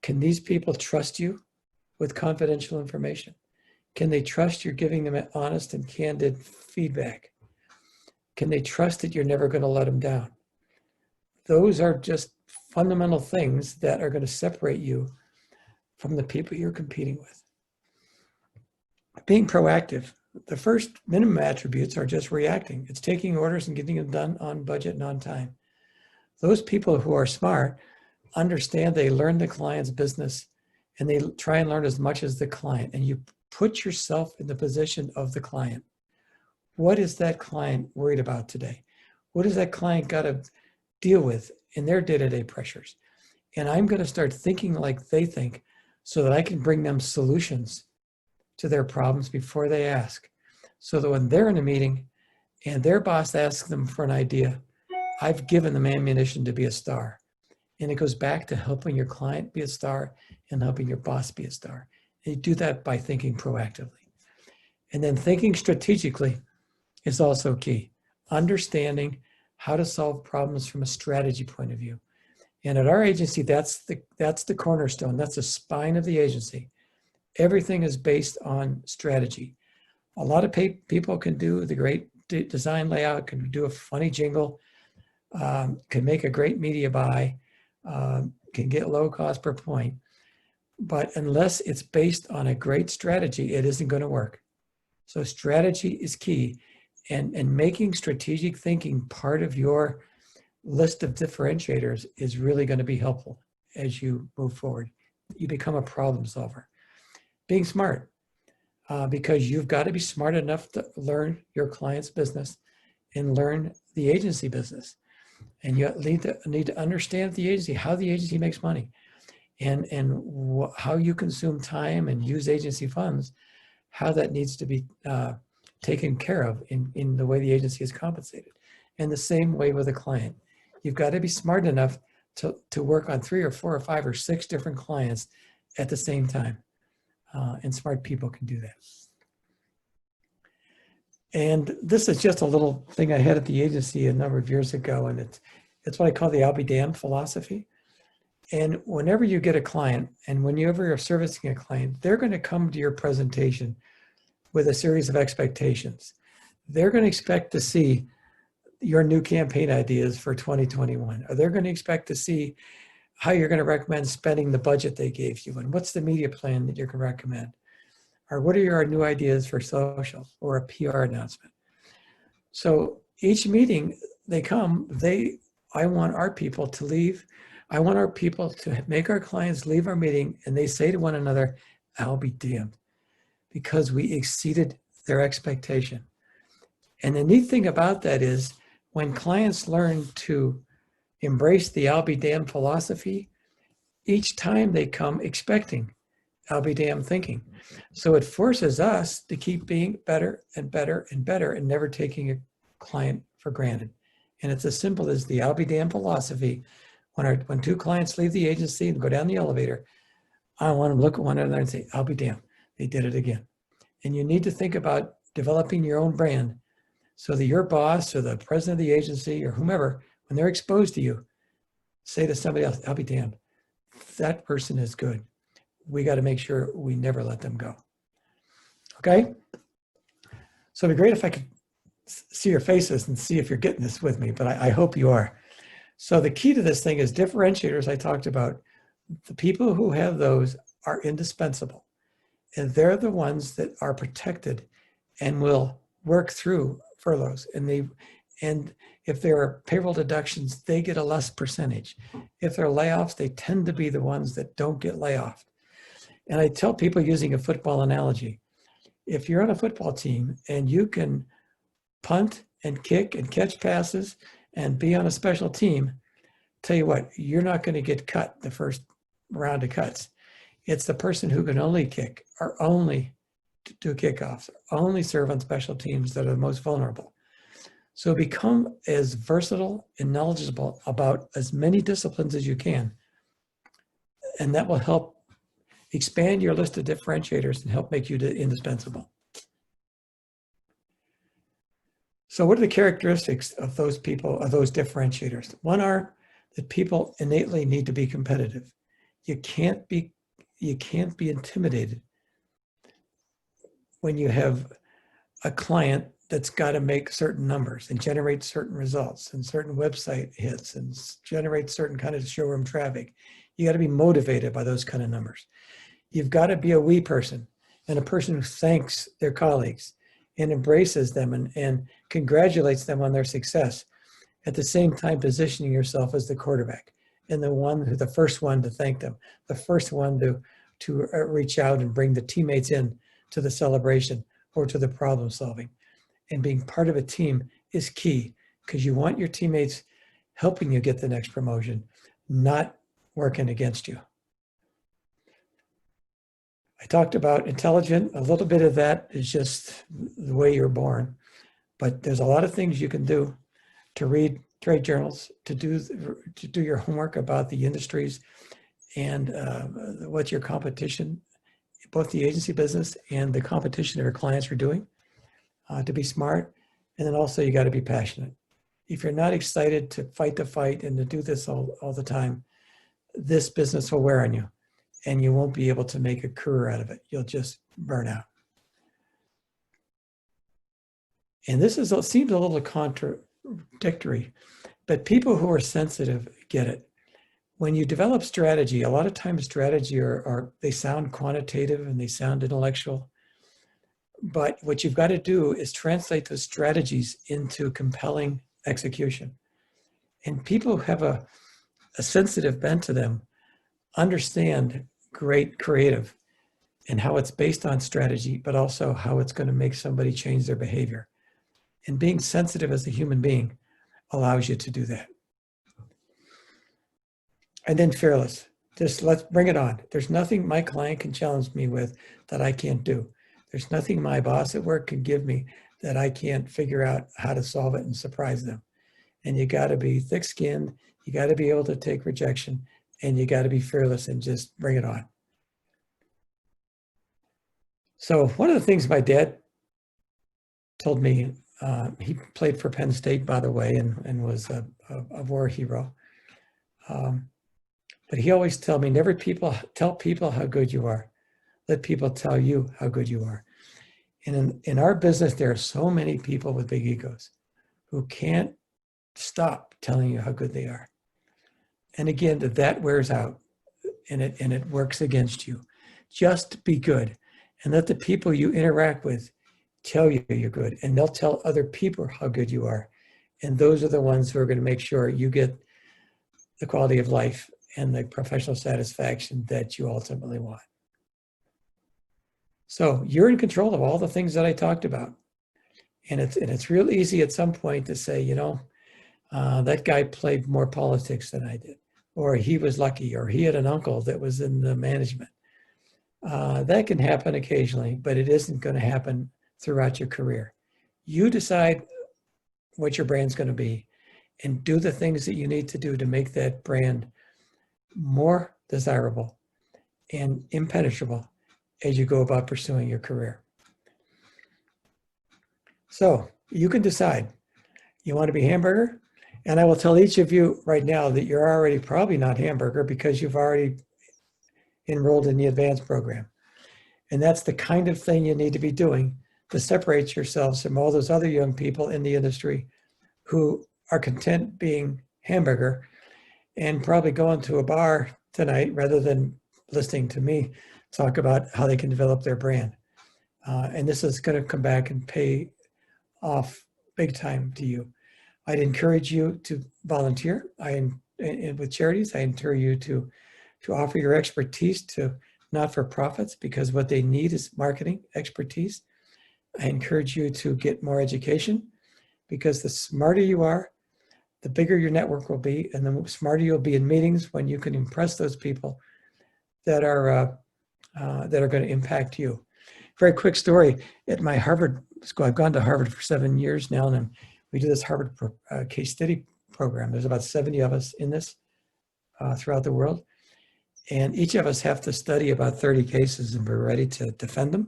Can these people trust you with confidential information? Can they trust you're giving them honest and candid feedback? Can they trust that you're never going to let them down? Those are just fundamental things that are going to separate you from the people you're competing with. Being proactive. The first minimum attributes are just reacting. It's taking orders and getting them done on budget and on time. Those people who are smart understand they learn the client's business and they try and learn as much as the client. And you put yourself in the position of the client. What is that client worried about today? What does that client got to deal with in their day-to-day pressures? And I'm going to start thinking like they think so that I can bring them solutions to their problems before they ask. So that when they're in a meeting and their boss asks them for an idea, I've given them ammunition to be a star. And it goes back to helping your client be a star and helping your boss be a star. And you do that by thinking proactively. And then thinking strategically is also key. Understanding how to solve problems from a strategy point of view. And at our agency, that's the cornerstone. That's the spine of the agency. Everything is based on strategy. A lot of people can do the great design layout, can do a funny jingle, can make a great media buy, can get low cost per point. But unless it's based on a great strategy, it isn't going to work. So strategy is key. And making strategic thinking part of your list of differentiators is really going to be helpful as you move forward. You become a problem solver. Being smart, because you've got to be smart enough to learn your client's business and learn the agency business. And you need to understand the agency, how the agency makes money, and how you consume time and use agency funds, how that needs to be taken care of in the way the agency is compensated. And the same way with a client. You've got to be smart enough to work on 3 or 4 or 5 or 6 different clients at the same time. And smart people can do that. And this is just a little thing I had at the agency a number of years ago, and it's what I call the I'll be damned philosophy. And whenever you get a client, and whenever you're servicing a client, they're going to come to your presentation with a series of expectations. They're going to expect to see your new campaign ideas for 2021, or they're going to expect to see how you're going to recommend spending the budget they gave you, and what's the media plan that you can recommend, or what are your new ideas for social or a PR announcement. So each meeting they come, I want our people to leave. I want our people to make our clients leave our meeting and they say to one another, I'll be damned, because we exceeded their expectation. And the neat thing about that is when clients learn to embrace the I'll be damned philosophy, each time they come expecting I'll be damned thinking. So it forces us to keep being better and better and better and never taking a client for granted. And it's as simple as the I'll be damned philosophy. When 2 clients leave the agency and go down the elevator, I want them to look at one another and say, I'll be damned, they did it again. And you need to think about developing your own brand so that your boss or the president of the agency or whomever, when they're exposed to you, say to somebody else, I'll be damned, that person is good. We got to make sure we never let them go. Okay? So it'd be great if I could see your faces and see if you're getting this with me, but I hope you are. So the key to this thing is differentiators I talked about. The people who have those are indispensable. And they're the ones that are protected and will work through furloughs. And if there are payroll deductions, they get a less percentage. If there are layoffs, they tend to be the ones that don't get layoffed. And I tell people using a football analogy, if you're on a football team and you can punt and kick and catch passes and be on a special team, tell you what, you're not going to get cut the first round of cuts. It's the person who can only kick or only do kickoffs, or only serve on special teams that are the most vulnerable. So become as versatile and knowledgeable about as many disciplines as you can. And that will help expand your list of differentiators and help make you indispensable. So what are the characteristics of those people, of those differentiators? One are that people innately need to be competitive. You can't be intimidated when you have a client that's got to make certain numbers and generate certain results and certain website hits and generate certain kind of showroom traffic. You got to be motivated by those kind of numbers. You've got to be a we person and a person who thanks their colleagues and embraces them and congratulates them on their success. At the same time, positioning yourself as the quarterback and the first one to thank them, the first one to reach out and bring the teammates in to the celebration or to the problem solving. And being part of a team is key because you want your teammates helping you get the next promotion, not working against you. I talked about intelligent. A little bit of that is just the way you're born. But there's a lot of things you can do to read trade journals, to do your homework about the industries and what your competition, both the agency business and the competition of your clients are doing, to be smart. And then also you got to be passionate. If you're not excited to fight the fight and to do this all the time, this business will wear on you and you won't be able to make a career out of it. You'll just burn out. And this seems a little contradictory, but people who are sensitive get it. When you develop strategy, a lot of times strategy they sound quantitative and they sound intellectual. But what you've got to do is translate those strategies into compelling execution. And people who have a sensitive bent to them understand great creative and how it's based on strategy, but also how it's going to make somebody change their behavior. And being sensitive as a human being allows you to do that. And then fearless. Just let's bring it on. There's nothing my client can challenge me with that I can't do. There's nothing my boss at work can give me that I can't figure out how to solve it and surprise them. And you got to be thick-skinned. You got to be able to take rejection, and you got to be fearless and just bring it on. So one of the things my dad told me, he played for Penn State, by the way, and was a war hero. But he always told me, never tell people how good you are. Let people tell you how good you are. And in our business, there are so many people with big egos who can't stop telling you how good they are. And again, that wears out and it works against you. Just be good and let the people you interact with tell you you're good, and they'll tell other people how good you are. And those are the ones who are going to make sure you get the quality of life and the professional satisfaction that you ultimately want. So you're in control of all the things that I talked about. And it's real easy at some point to say, you know, that guy played more politics than I did, or he was lucky, or he had an uncle that was in the management. That can happen occasionally, but it isn't going to happen throughout your career. You decide what your brand's going to be and do the things that you need to do to make that brand more desirable and impenetrable as you go about pursuing your career. So you can decide. You want to be hamburger? And I will tell each of you right now that you're already probably not hamburger because you've already enrolled in the advanced program. And that's the kind of thing you need to be doing to separate yourselves from all those other young people in the industry who are content being hamburger and probably going to a bar tonight rather than listening to me talk about how they can develop their brand. And this is going to come back and pay off big time to you. I'd encourage you to volunteer. And with charities, I encourage you to offer your expertise to not-for-profits because what they need is marketing expertise. I encourage you to get more education because the smarter you are, the bigger your network will be, and the smarter you'll be in meetings when you can impress those people that are going to impact you. Very quick story. At my Harvard school, I've gone to Harvard for 7 years now, and we do this Harvard case study program. There's about 70 of us in this throughout the world. And each of us have to study about 30 cases and we're ready to defend them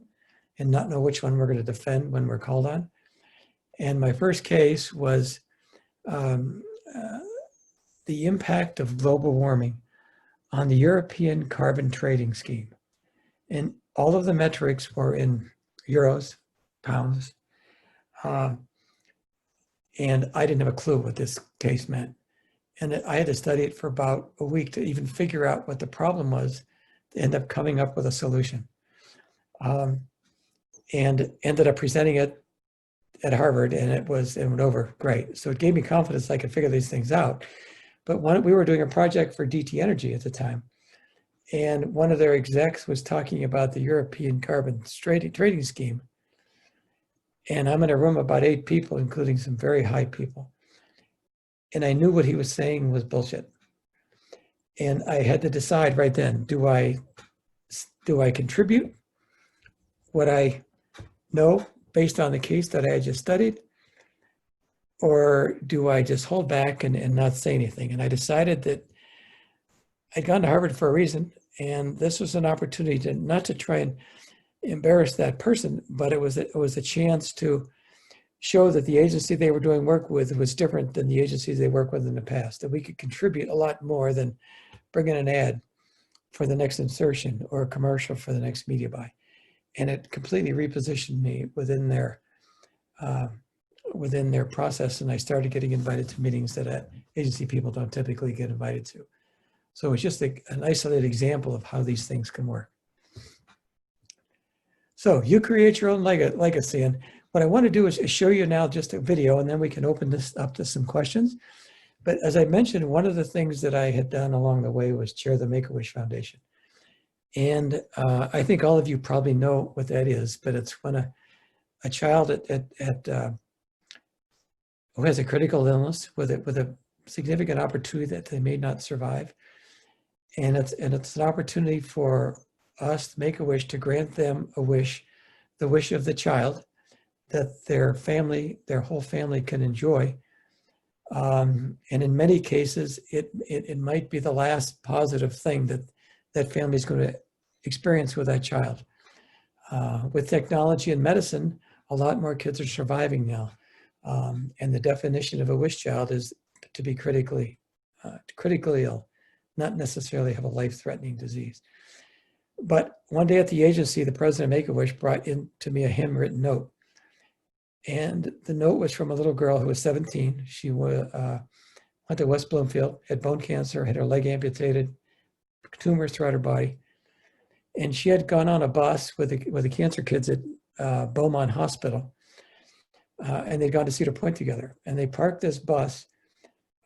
and not know which one we're going to defend when we're called on. And my first case was the impact of global warming on the European carbon trading scheme. And all of the metrics were in euros, pounds, and I didn't have a clue what this case meant. And I had to study it for about a week to even figure out what the problem was, to end up coming up with a solution. And ended up presenting it at Harvard, and it went over great. So it gave me confidence I could figure these things out. But we were doing a project for DT Energy at the time, and one of their execs was talking about the European carbon trading scheme. And I'm in a room of about 8 people, including some very high people. And I knew what he was saying was bullshit. And I had to decide right then, do I contribute what I know based on the case that I had just studied, or do I just hold back and not say anything? And I decided that I'd gone to Harvard for a reason, and this was an opportunity to not to try and embarrass that person, but it was a chance to show that the agency they were doing work with was different than the agencies they worked with in the past, that we could contribute a lot more than bringing an ad for the next insertion or a commercial for the next media buy. And it completely repositioned me within their process, and I started getting invited to meetings that agency people don't typically get invited to. So it's just an isolated example of how these things can work. So you create your own legacy. And what I want to do is show you now just a video, and then we can open this up to some questions. But as I mentioned, one of the things that I had done along the way was chair the Make-A-Wish Foundation. And I think all of you probably know what that is, but it's when a child who has a critical illness with a significant opportunity that they may not survive. And it's an opportunity for us, Make-A-Wish, to grant them a wish, the wish of the child, that their whole family can enjoy. And in many cases, it might be the last positive thing that family is going to experience with that child. With technology and medicine, a lot more kids are surviving now. And the definition of a wish child is to be critically ill, not necessarily have a life-threatening disease. But one day at the agency, the president of Make-A-Wish brought in to me a handwritten note. And the note was from a little girl who was 17. She went to West Bloomfield, had bone cancer, had her leg amputated, tumors throughout her body. And she had gone on a bus with the cancer kids at Beaumont Hospital. And they'd gone to Cedar Point together. And they parked this bus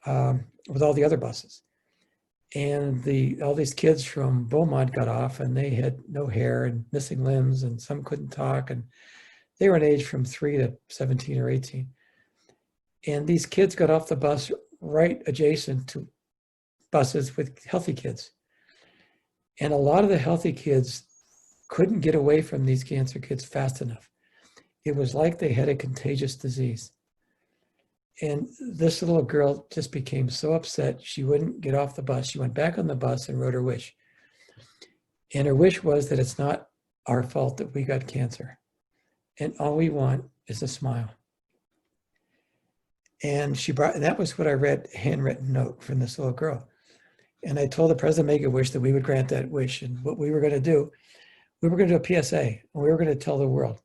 with all the other buses. And all these kids from Beaumont got off, and they had no hair and missing limbs, and some couldn't talk. And they were in age from 3 to 17 or 18. And these kids got off the bus right adjacent to buses with healthy kids. And a lot of the healthy kids couldn't get away from these cancer kids fast enough. It was like they had a contagious disease. And this little girl just became so upset, she wouldn't get off the bus. She went back on the bus and wrote her wish. And her wish was that it's not our fault that we got cancer. And all we want is a smile. And that was what I read, a handwritten note from this little girl. And I told the president of Make-A-Wish that we would grant that wish. And what we were going to do, we were going to do a PSA. And we were going to tell the world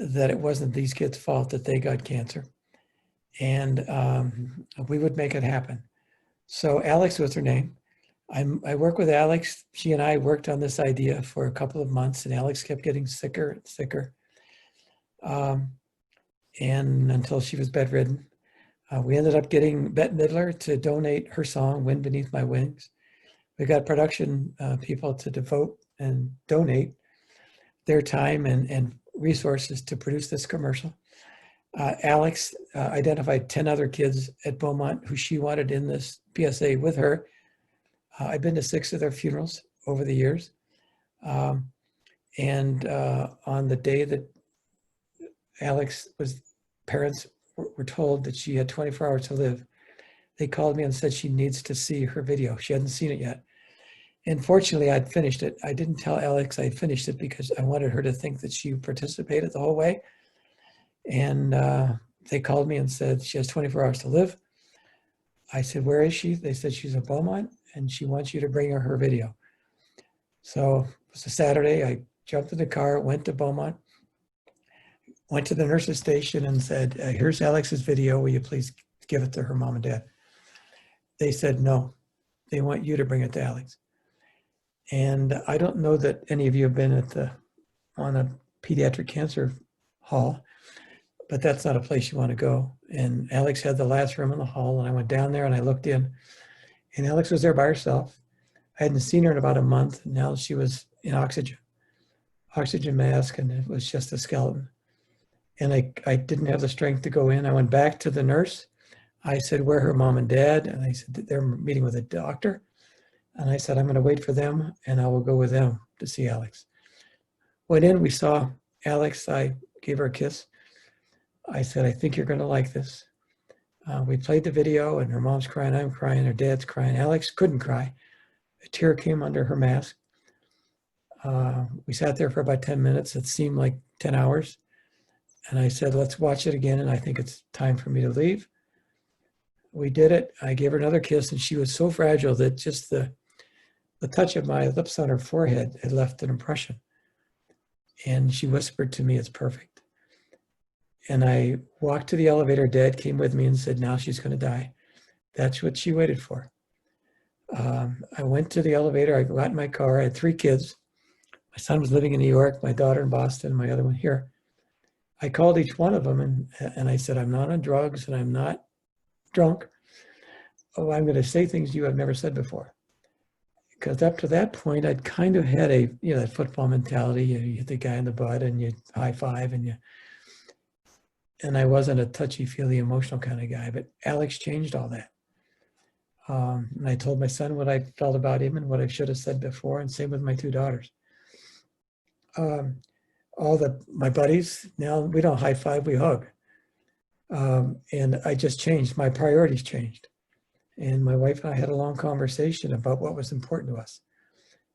that it wasn't these kids' fault that they got cancer. And we would make it happen. So Alex was her name. I work with Alex. She and I worked on this idea for a couple of months, and Alex kept getting sicker and sicker. And until she was bedridden. We ended up getting Bette Midler to donate her song, Wind Beneath My Wings. We got production people to devote and donate their time and resources to produce this commercial. Alex identified 10 other kids at Beaumont who she wanted in this PSA with her. I've been to 6 of their funerals over the years. And on the day that parents were told that she had 24 hours to live, they called me and said she needs to see her video. She hadn't seen it yet. And fortunately, I'd finished it. I didn't tell Alex I'd finished it because I wanted her to think that she participated the whole way. And they called me and said she has 24 hours to live. I said, where is she? They said she's at Beaumont and she wants you to bring her video. So it was a Saturday. I jumped in the car, went to Beaumont, went to the nurse's station and said, here's Alex's video. Will you please give it to her mom and dad? They said, no, they want you to bring it to Alex. And I don't know that any of you have been on a pediatric cancer hall, but that's not a place you want to go. And Alex had the last room in the hall, and I went down there and I looked in, and Alex was there by herself. I hadn't seen her in about a month. And now she was in oxygen mask, and it was just a skeleton. And I didn't have the strength to go in. I went back to the nurse. I said, where are her mom and dad? And they said, they're meeting with a doctor. And I said, I'm going to wait for them and I will go with them to see Alex. Went in, we saw Alex. I gave her a kiss. I said, I think you're going to like this. We played the video and her mom's crying, I'm crying, her dad's crying. Alex couldn't cry. A tear came under her mask. We sat there for about 10 minutes. It seemed like 10 hours. And I said, let's watch it again. And I think it's time for me to leave. We did it. I gave her another kiss and she was so fragile that just the touch of my lips on her forehead had left an impression. And she whispered to me, it's perfect. And I walked to the elevator. Dad came with me and said, now she's going to die. That's what she waited for. I went to the elevator. I got in my car. I had 3 kids. My son was living in New York, my daughter in Boston, my other one here. I called each one of them and I said, I'm not on drugs and I'm not drunk. Oh, I'm going to say things you have never said before. Because up to that point, I'd kind of had that football mentality. You hit the guy in the butt and you high five and I wasn't a touchy-feely emotional kind of guy, but Alex changed all that. And I told my son what I felt about him and what I should have said before, and same with my 2 daughters. My buddies, now we don't high five, we hug. And I just changed, my priorities changed. And my wife and I had a long conversation about what was important to us.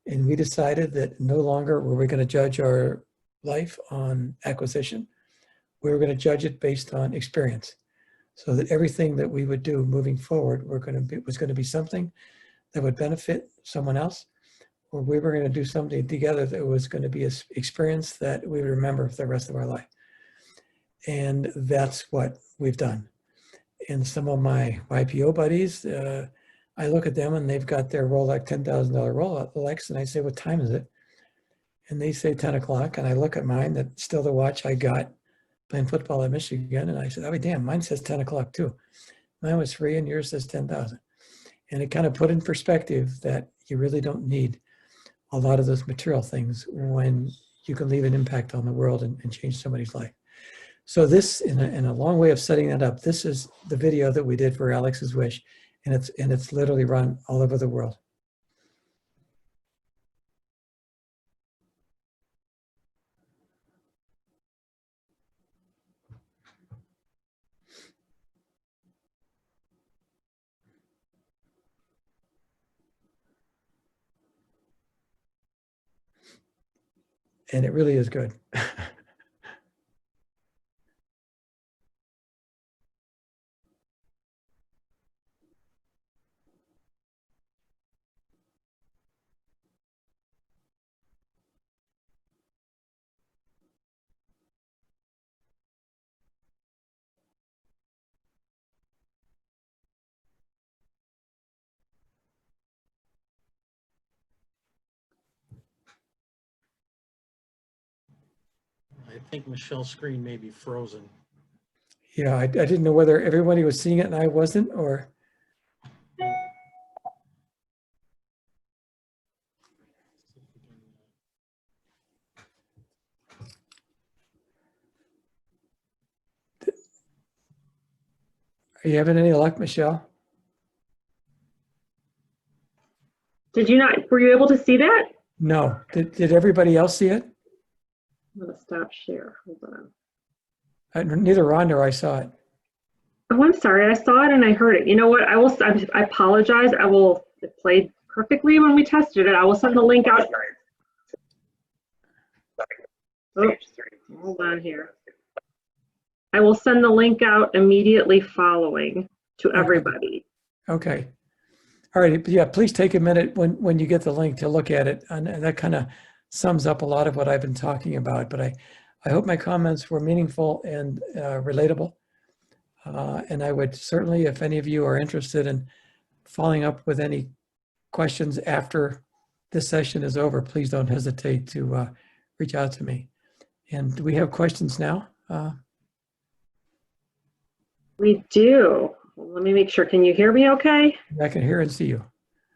And we decided that no longer were we going to judge our life on acquisition. We were going to judge it based on experience. So that everything that we would do moving forward was going to be something that would benefit someone else, or we were going to do something together that was going to be an experience that we would remember for the rest of our life. And that's what we've done. And some of my IPO buddies, I look at them and they've got their Rolex, $10,000 Rolex, and I say, what time is it? And they say 10 o'clock, and I look at mine, that's still the watch I got playing football at Michigan, and I said, oh, damn, mine says 10 o'clock too. Mine was free and yours says 10,000. And it kind of put in perspective that you really don't need a lot of those material things when you can leave an impact on the world and change somebody's life. So this, in a long way of setting that up, this is the video that we did for Alex's Wish, and it's literally run all over the world. And it really is good. I think Michelle's screen may be frozen. Yeah, I didn't know whether everybody was seeing it and I wasn't, or. Are you having any luck, Michelle? Did you not, were you able to see that? No. Did everybody else see it? I'm gonna stop share, hold on. Neither Rhonda or I saw it. Oh, I'm sorry, I saw it and I heard it. You know what, I apologize. It played perfectly when we tested it. I will send the link out. Oh, hold on here. I will send the link out immediately following to everybody. Okay. All right. Yeah, please take a minute when you get the link to look at it. And that kind of sums up a lot of what I've been talking about. But I hope my comments were meaningful and relatable. And I would certainly, if any of you are interested in following up with any questions after this session is over, please don't hesitate to reach out to me. And do we have questions now? We do. Let me make sure. Can you hear me okay? I can hear and see you.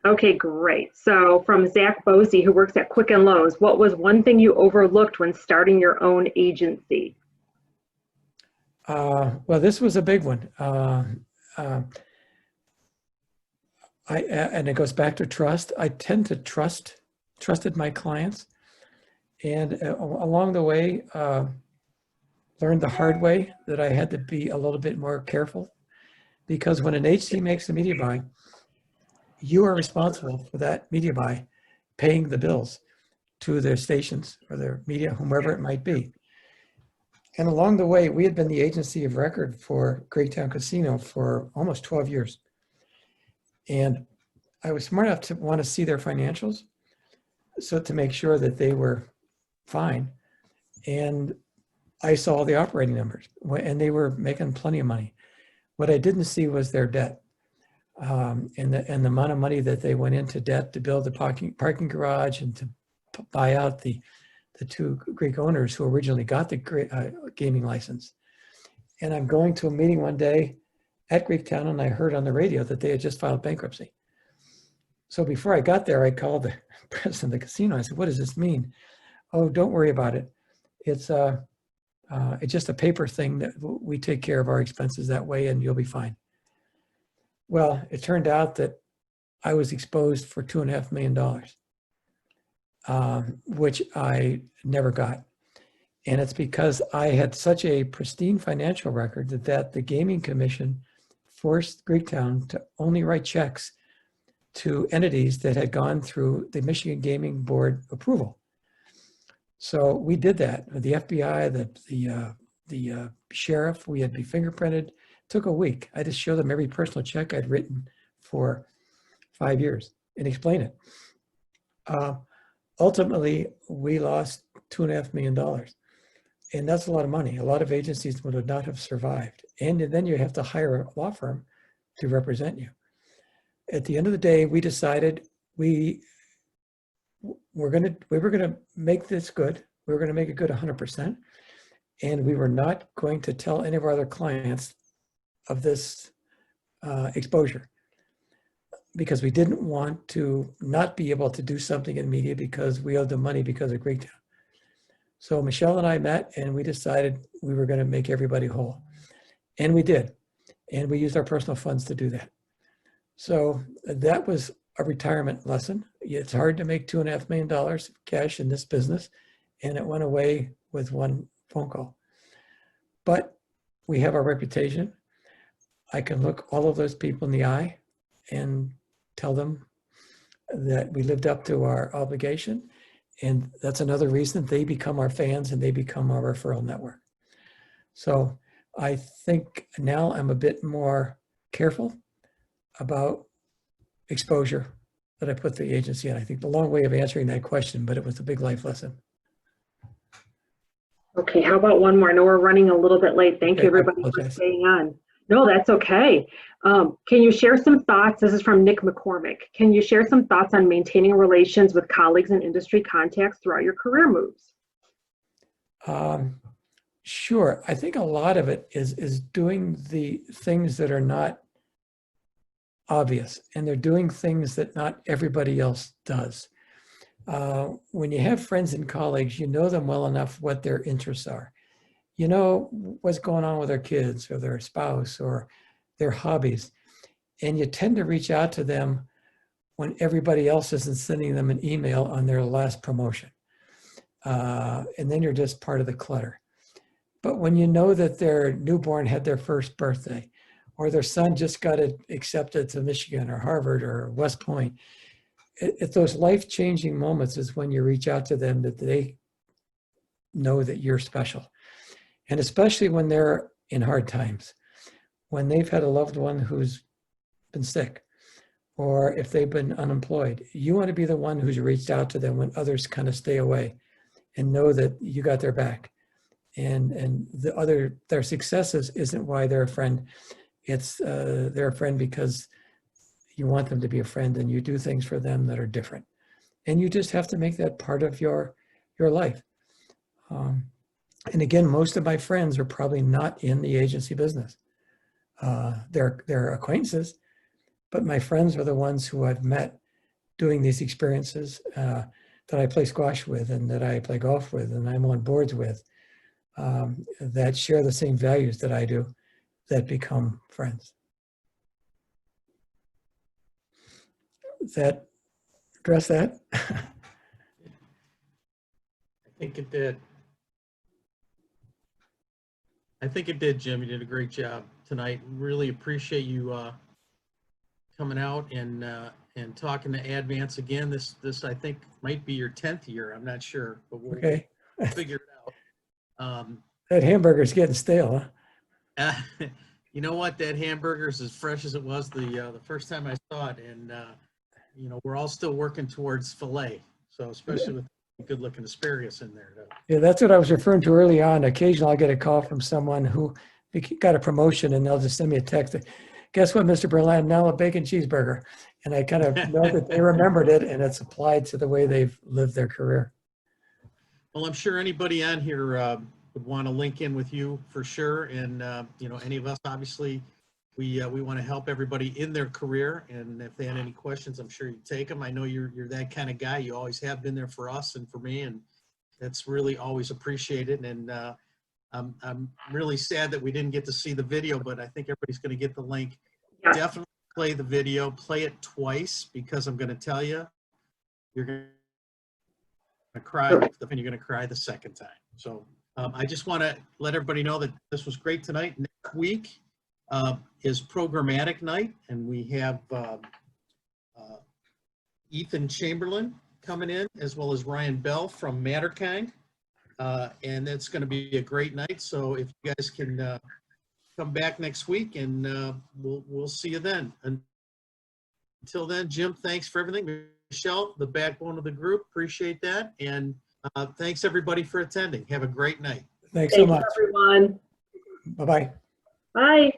Okay, great. So from Zach Bosey, who works at Quicken Loans, what was one thing you overlooked when starting your own agency? Well, this was a big one. and it goes back to trust. I tend to trusted my clients, and along the way, learned the hard way that I had to be a little bit more careful, because when an agency makes a media buy, you are responsible for that media buy, paying the bills to their stations or their media, whomever it might be. And along the way, we had been the agency of record for Greektown Casino for almost 12 years. And I was smart enough to want to see their financials, so to make sure that they were fine. And I saw the operating numbers, and they were making plenty of money. What I didn't see was their debt, and the amount of money that they went into debt to build the parking garage and to buy out the two Greek owners who originally got the gaming license. And I'm going to a meeting one day at Greektown, and I heard on the radio that they had just filed bankruptcy. So before I got there, I called the president of the casino. I said, "What does this mean?" "Oh, don't worry about it. It's just a paper thing that we take care of our expenses that way, and you'll be fine." Well, it turned out that I was exposed for $2.5 million, which I never got. And it's because I had such a pristine financial record that the Gaming Commission forced Greektown to only write checks to entities that had gone through the Michigan Gaming Board approval. So we did that. The FBI, the sheriff, we had to be fingerprinted. It took a week. I just showed them every personal check I'd written for 5 years and explain it. Ultimately, we lost $2.5 million. And that's a lot of money. A lot of agencies would not have survived. And then you have to hire a law firm to represent you. At the end of the day, we decided we were going to make this good. We were going to make it good 100%. And we were not going to tell any of our other clients of this exposure, because we didn't want to not be able to do something in media because we owed them money because of Greektown. So Michelle and I met, and we decided we were going to make everybody whole. And we did. And we used our personal funds to do that. So that was a retirement lesson. It's hard to make $2.5 million cash in this business, and it went away with one phone call. But we have our reputation. I can look all of those people in the eye and tell them that we lived up to our obligation. And that's another reason they become our fans and they become our referral network. So I think now I'm a bit more careful about exposure that I put the agency in. I think the long way of answering that question, but it was a big life lesson. Okay, how about one more? I know we're running a little bit late. Thank you, everybody, for staying on. No, that's okay. Can you share some thoughts? This is from Nick McCormick. Can you share some thoughts on maintaining relations with colleagues and industry contacts throughout your career moves? Sure. I think a lot of it is doing the things that are not obvious, and they're doing things that not everybody else does. When you have friends and colleagues, you know them well enough what their interests are. You know what's going on with their kids or their spouse or their hobbies. And you tend to reach out to them when everybody else isn't sending them an email on their last promotion. And then you're just part of the clutter. But when you know that their newborn had their first birthday, or their son just got accepted to Michigan or Harvard or West Point, at those life-changing moments is when you reach out to them, that they know that you're special. And especially when they're in hard times, when they've had a loved one who's been sick, or if they've been unemployed, you want to be the one who's reached out to them when others kind of stay away, and know that you got their back. And their successes isn't why they're a friend. It's they're a friend because you want them to be a friend, and you do things for them that are different. And you just have to make that part of your life. And again, most of my friends are probably not in the agency business. They're acquaintances, but my friends are the ones who I've met doing these experiences that I play squash with, and that I play golf with, and I'm on boards with, that share the same values that I do, that become friends. that address that? I think it did. I think it did, Jim. You did a great job tonight. Really appreciate you coming out and talking to Advance again. This I think might be your 10th year. I'm not sure, but we'll Okay. figure it out. That hamburger's getting stale, huh? You know what? That hamburger's as fresh as it was the first time I saw it, and you know, we're all still working towards filet. So especially with good-looking asparagus in there. Yeah, that's what I was referring to early on. Occasionally I'll get a call from someone who got a promotion and they'll just send me a text. Guess what, Mr. Berline, now a bacon cheeseburger. And I kind of know that they remembered it and it's applied to the way they've lived their career. Well, I'm sure anybody on here would want to link in with you for sure. And, you know, any of us, obviously, we want to help everybody in their career. And if they had any questions, I'm sure you'd take them. I know you're that kind of guy. You always have been there for us and for me. And that's really always appreciated. And I'm really sad that we didn't get to see the video, but I think everybody's going to get the link. Yeah. Definitely play the video, play it twice, because I'm going to tell you, you're going to cry, then you're going to cry the second time. So I just want to let everybody know that this was great tonight. Next week is programmatic night, and we have Ethan Chamberlain coming in, as well as Ryan Bell from Matterkind. And it's going to be a great night. So if you guys can come back next week, and we'll see you then. Until then, Jim, thanks for everything. Michelle, the backbone of the group, appreciate that. And thanks everybody for attending. Have a great night. Thanks so much. Thanks, everyone. Bye-bye. Bye.